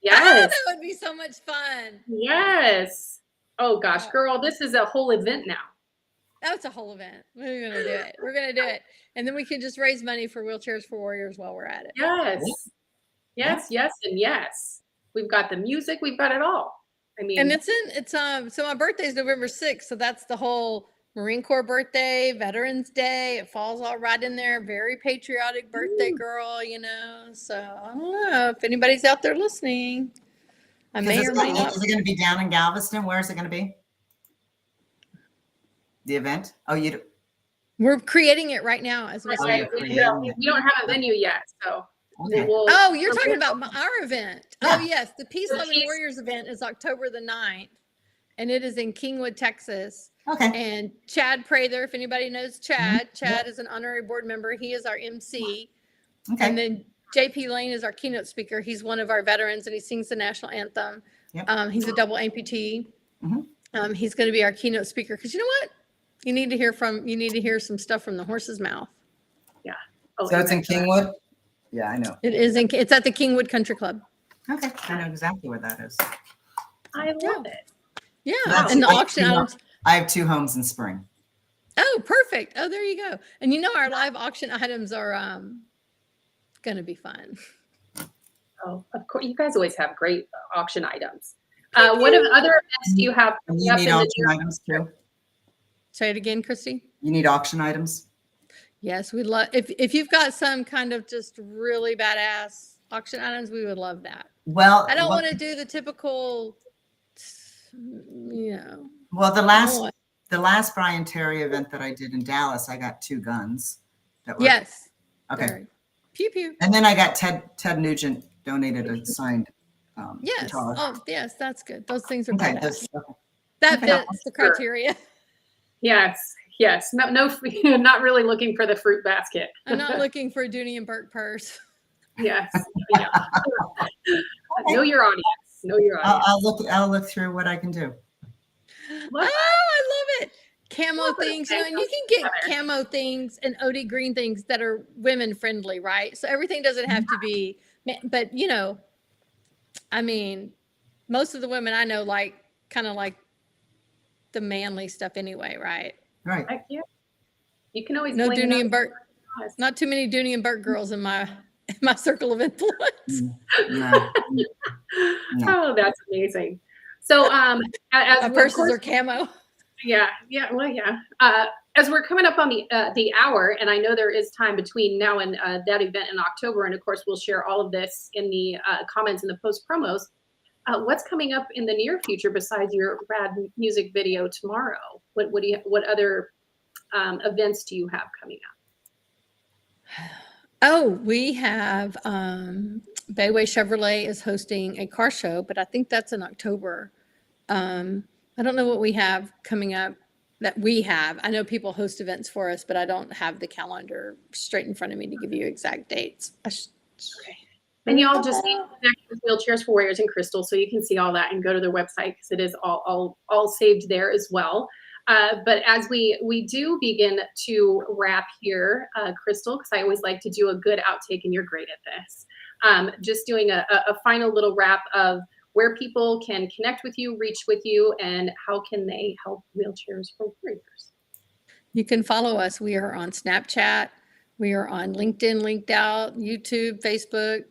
Yes. That would be so much fun. Yes. Oh gosh, girl, this is a whole event now. That's a whole event. We're going to do it. We're going to do it. And then we can just raise money for Wheelchairs for Warriors while we're at it. Yes. Yes, yes, and yes. We've got the music, we've got it all. I mean, and so my birthday is November 6th. So that's the whole Marine Corps birthday, Veterans Day. It falls all right in there. Very patriotic birthday girl, So I don't know if anybody's out there listening. I may or may not. Is it going to be down in Galveston? Where is it going to be? The event? Oh, we're creating it right now as we speak. We don't have a venue yet, so. Okay. You're talking about our event. Yeah. Oh yes, the Peace Loving Warriors event is October the 9th, and it is in Kingwood, Texas. Okay. And Chad Prather, if anybody knows Chad, Chad is an honorary board member. He is our MC. Okay. And then JP Lane is our keynote speaker. He's one of our veterans, and he sings the national anthem. Yep. He's a double amputee. Mm-hmm. He's going to be our keynote speaker because you know what? You need to hear some stuff from the horse's mouth. Yeah. Oh, so it's in Kingwood? Yeah, I know. It's at the Kingwood Country Club. Okay. I know exactly where that is. I love it. Yeah. And the auction items. I have 2 homes in Spring. Oh, perfect. Oh, there you go. And our live auction items are going to be fun. Oh, of course. You guys always have great auction items. What other events do you have coming up in the auction items too? Say it again, Christy. You need auction items? Yes, we'd love if you've got some kind of just really badass auction items, we would love that. Well, I don't want to do the typical, Well, the last Brian Terry event that I did in Dallas, I got 2 guns. Yes. Okay. Very. Pew pew. And then I got Ted Nugent donated a signed guitar. Oh, yes, that's good. Those things are okay. badass. That fits the criteria. Yes. Yes. No, not really looking for the fruit basket. I'm not looking for a Dooney and Burke purse. Yes. Yeah. Know your audience. Know your audience. I'll look through what I can do. Oh, I love it. Camo things. And you can get camo things and OD green things that are women friendly, right? So everything doesn't have to be, but I mean, most of the women I know kind of like the manly stuff anyway, right? Right. Yeah. You can always no Dooney and Burke. Not too many Dooney and Burke girls in my circle of influence. No. Oh, that's amazing. So as purses are camo. Yeah. Well, yeah. As we're coming up on the hour, and I know there is time between now and that event in October, and of course we'll share all of this in the comments and the post promos. What's coming up in the near future besides your rad music video tomorrow? What other events do you have coming up? Oh, we have 𝑣𝑦𝘓 Chevrolet is hosting a car show, but I think that's in October. I don't know what we have coming up that we have. I know people host events for us, but I don't have the calendar straight in front of me to give you exact dates. Okay. And y'all just need to connect with Wheelchairs for Warriors and Crystal, so you can see all that and go to their website because it is all saved there as well. But as we do begin to wrap here, Crystal, because I always like to do a good outtake, and you're great at this. Just doing a final little wrap of where people can connect with you, reach with you, and how can they help Wheelchairs for Warriors. You can follow us. We are on Snapchat. We are on LinkedIn, Linked Out, YouTube, Facebook,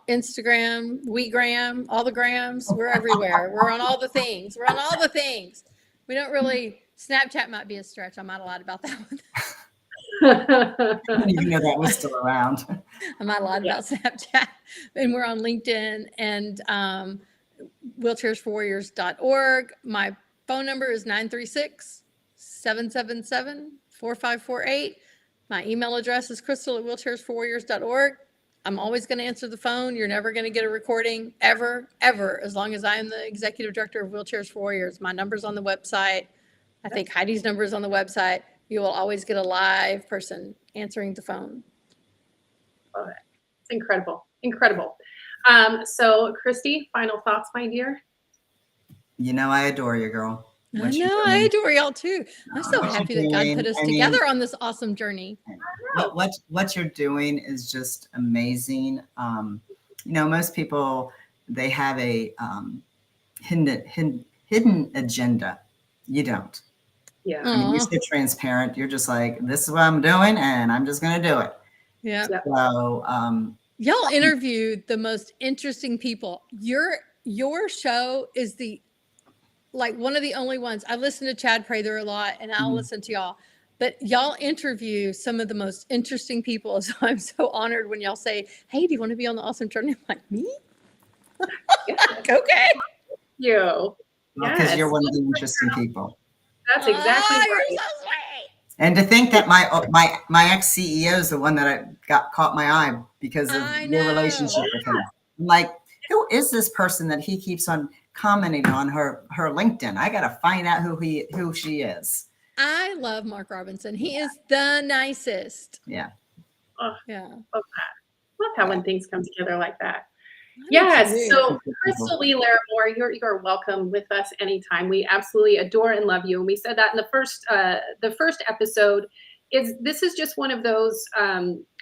Instagram, WeGram, all the grams. We're everywhere. We're on all the things. We don't really Snapchat might be a stretch. I'm not allowed about that one. I didn't even know that was still around. I'm not allowed about Snapchat. And we're on LinkedIn and 𝑤heelchairsforwarriors.org. My phone number is 936-777-4548. My email address is crystal@wheelchairsforwarriors.org. I'm always going to answer the phone. You're never going to get a recording ever, as long as I am the executive director of Wheelchairs for Warriors. My number's on the website. I think Heidi's number is on the website. You will always get a live person answering the phone. Love it. It's incredible. Incredible. So Christy, final thoughts, my dear? You know, I adore you, girl. I know, I adore y'all too. I'm so happy that God put us together on this awesome journey. What you're doing is just amazing. You know, most people, they have a hidden agenda. You don't. Yeah. I mean, you're so transparent. You're just like, this is what I'm doing, and I'm just going to do it. Yeah. So, y'all interviewed the most interesting people. Your show is one of the only ones. I listen to Chad Prather a lot, and I'll listen to y'all. But y'all interview some of the most interesting people. So I'm so honored when y'all say, "Hey, do you want to be on the Awesome Journey?" I'm like, me? Okay. You. Because you're one of the interesting people. That's exactly right. You're so sweet. And to think that my ex-CEO is the one that I caught my eye because of your relationship with him. I'm like, who is this person that he keeps on commenting on her LinkedIn? I got to find out who she is. I love Mark Robinson. He is the nicest. Yeah. Oh, yeah. Love that. Love how when things come together like that. Yes. So Crystal Lee Laramore, you're welcome with us anytime. We absolutely adore and love you. And we said that in the first episode. This is just one of those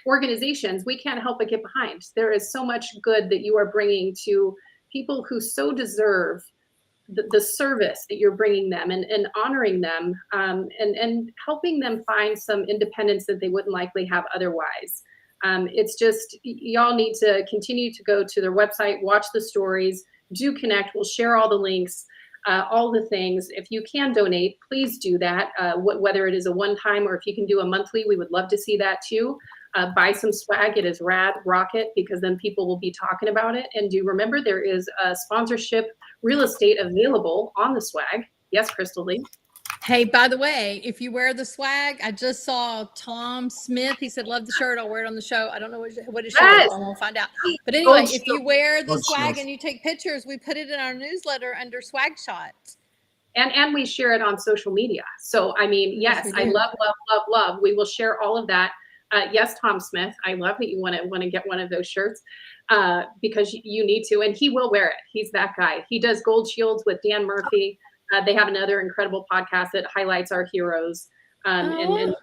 organizations we can't help but get behind. There is so much good that you are bringing to people who so deserve the service that you're bringing them and honoring them and helping them find some independence that they wouldn't likely have otherwise. It's just, y'all need to continue to go to their website, watch the stories, do connect. We'll share all the links, all the things. If you can donate, please do that. Whether it is a one-time or if you can do a monthly, we would love to see that too. Buy some swag. It is rad, rock it, because then people will be talking about it. And do remember there is a sponsorship real estate available on the swag. Yes, Crystal Lee. Hey, by the way, if you wear the swag, I just saw Tom Smith. He said, love the shirt. I'll wear it on the show. I don't know what his shirt is. We'll find out. But anyway, if you wear the swag and you take pictures, we put it in our newsletter under swag shots. And we share it on social media. So, I mean, yes, I love. We will share all of that. Yes, Tom Smith, I love that you want to get one of those shirts because you need to, and he will wear it. He's that guy. He does Gold Shields with Dan Murphy. They have another incredible podcast that highlights our heroes and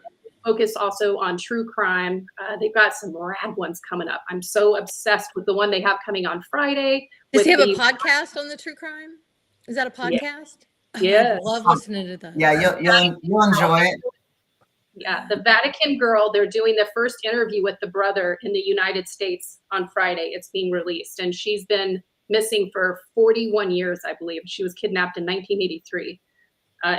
focus also on true crime. They've got some rad ones coming up. I'm so obsessed with the one they have coming on Friday. Does he have a podcast on the true crime? Is that a podcast? Yeah. I love listening to that. Yeah, you'll enjoy it. Yeah, the Vatican girl, they're doing the first interview with the brother in the United States on Friday. It's being released. And she's been missing for 41 years, I believe. She was kidnapped in 1983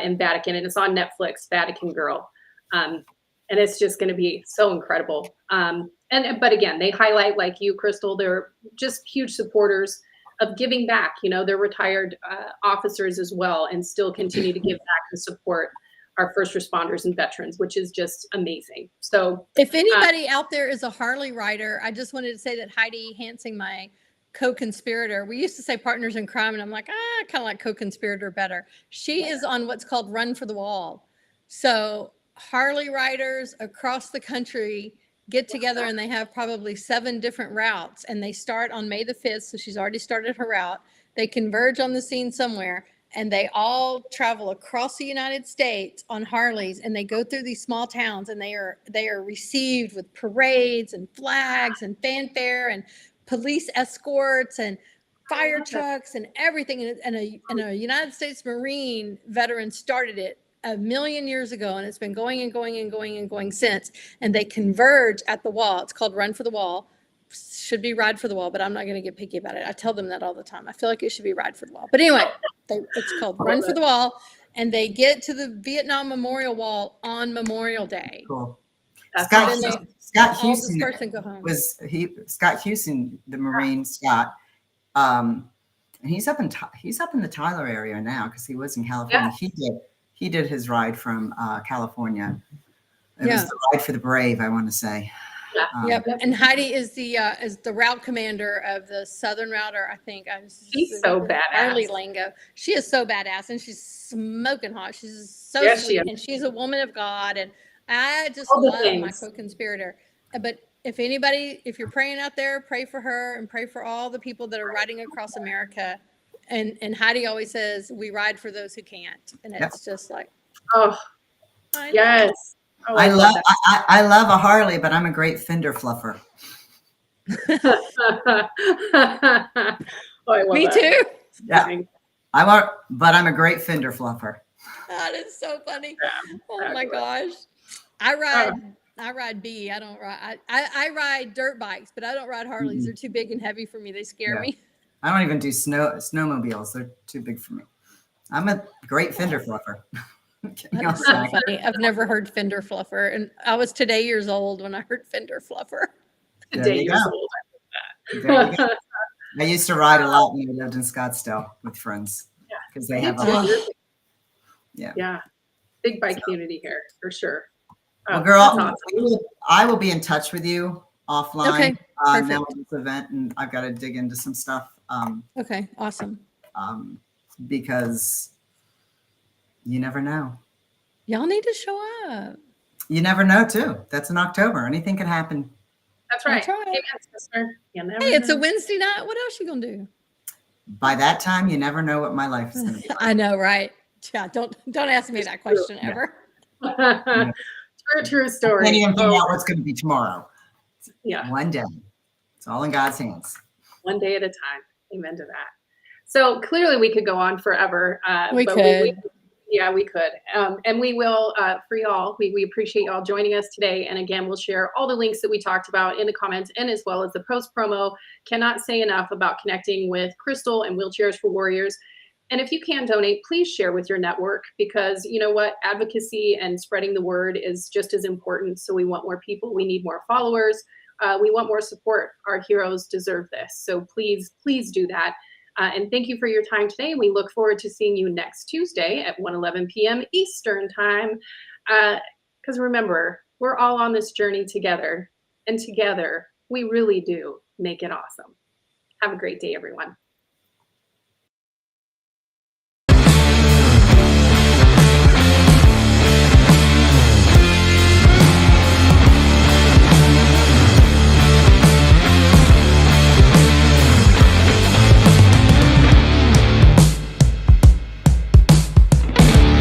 in Vatican, and it's on Netflix, Vatican Girl. And it's just going to be so incredible. But again, they highlight, like you, Crystal, they're just huge supporters of giving back. You know, they're retired officers as well and still continue to give back and support our first responders and veterans, which is just amazing. So if anybody out there is a Harley rider, I just wanted to say that Heidi Hansing, my co-conspirator, we used to say partners in crime, and I'm like, I kind of like co-conspirator better. She is on what's called Run for the Wall. So Harley riders across the country get together and they have probably 7 different routes, and they start on May the 5th. So she's already started her route. They converge on the scene somewhere, and they all travel across the United States on Harleys, and they go through these small towns, and they are received with parades and flags and fanfare and police escorts and fire trucks and everything. And a United States Marine veteran started it 1,000,000 years ago, and it's been going and going and going and going since. And they converge at the wall. It's called Run for the Wall. Should be Ride for the Wall, but I'm not going to get picky about it. I tell them that all the time. I feel like it should be Ride for the Wall. But anyway, it's called Run for the Wall. and they get to the Vietnam Memorial Wall on Memorial Day. Cool. That's Scott, awesome. Scott All Houston disperse and go home. Scott Houston, the Marine Scott. And he's up in the Tyler area now because he was in California. Yeah. He did his ride from California. It Yeah. was the Ride for the Brave, I want to say. Yep. And Heidi is the route commander of the Southern Router, I think. She's so badass. Harley Lango. She is so badass, and she's smoking hot. She's so sweet, and she's a woman of God, and I just love my co-conspirator. But if you're praying out there, pray for her and pray for all the people that are riding across America. And Heidi always says, we ride for those who can't. And it's just like, oh, yes. Oh, I love a Harley, but I'm a great fender fluffer. Oh, I love Me that. too. Yeah. But I'm a great fender fluffer. That is so funny. Yeah, Oh my gosh. I ride B. I don't ride. I ride dirt bikes, but I don't ride Harleys. They're too big and heavy for me. They scare me. I don't even do snowmobiles. They're too big for me. I'm a great fender fluffer. That's so funny. I've never heard fender fluffer, and I was today years old when I heard fender fluffer. Today years old. There you go. I used to ride a lot when I lived in Scottsdale with friends because they have a big bike community here for sure. Well, girl, awesome. I will be in touch with you offline. Okay, now with this event, and I've got to dig into some stuff. Okay, awesome. Because you never know. Y'all need to show up. You never know, too. That's in October. Anything can happen. That's right. That's right. Sister. Hey, it's a Wednesday night. What else you gonna do? By that time, you never know what my life is going to be like. I know, right? Yeah, don't ask me that question ever. True story. I can't even figure out what's going to be tomorrow. Yeah. One day. It's all in God's hands. One day at a time. Amen to that. So clearly we could go on forever. We could. We could. And we will, for y'all, we appreciate y'all joining us today. And again, we'll share all the links that we talked about in the comments and as well as the post promo. Cannot say enough about connecting with Crystal and Wheelchairs for Warriors. And if you can donate, please share with your network because you know what? Advocacy and spreading the word is just as important. So we want more people. We need more followers. We want more support. Our heroes deserve this. So please do that. And thank you for your time today. We look forward to seeing you next Tuesday at 1:11 p.m. Eastern time. Because remember, we're all on this journey together. And together, we really do make it awesome. Have a great day, everyone.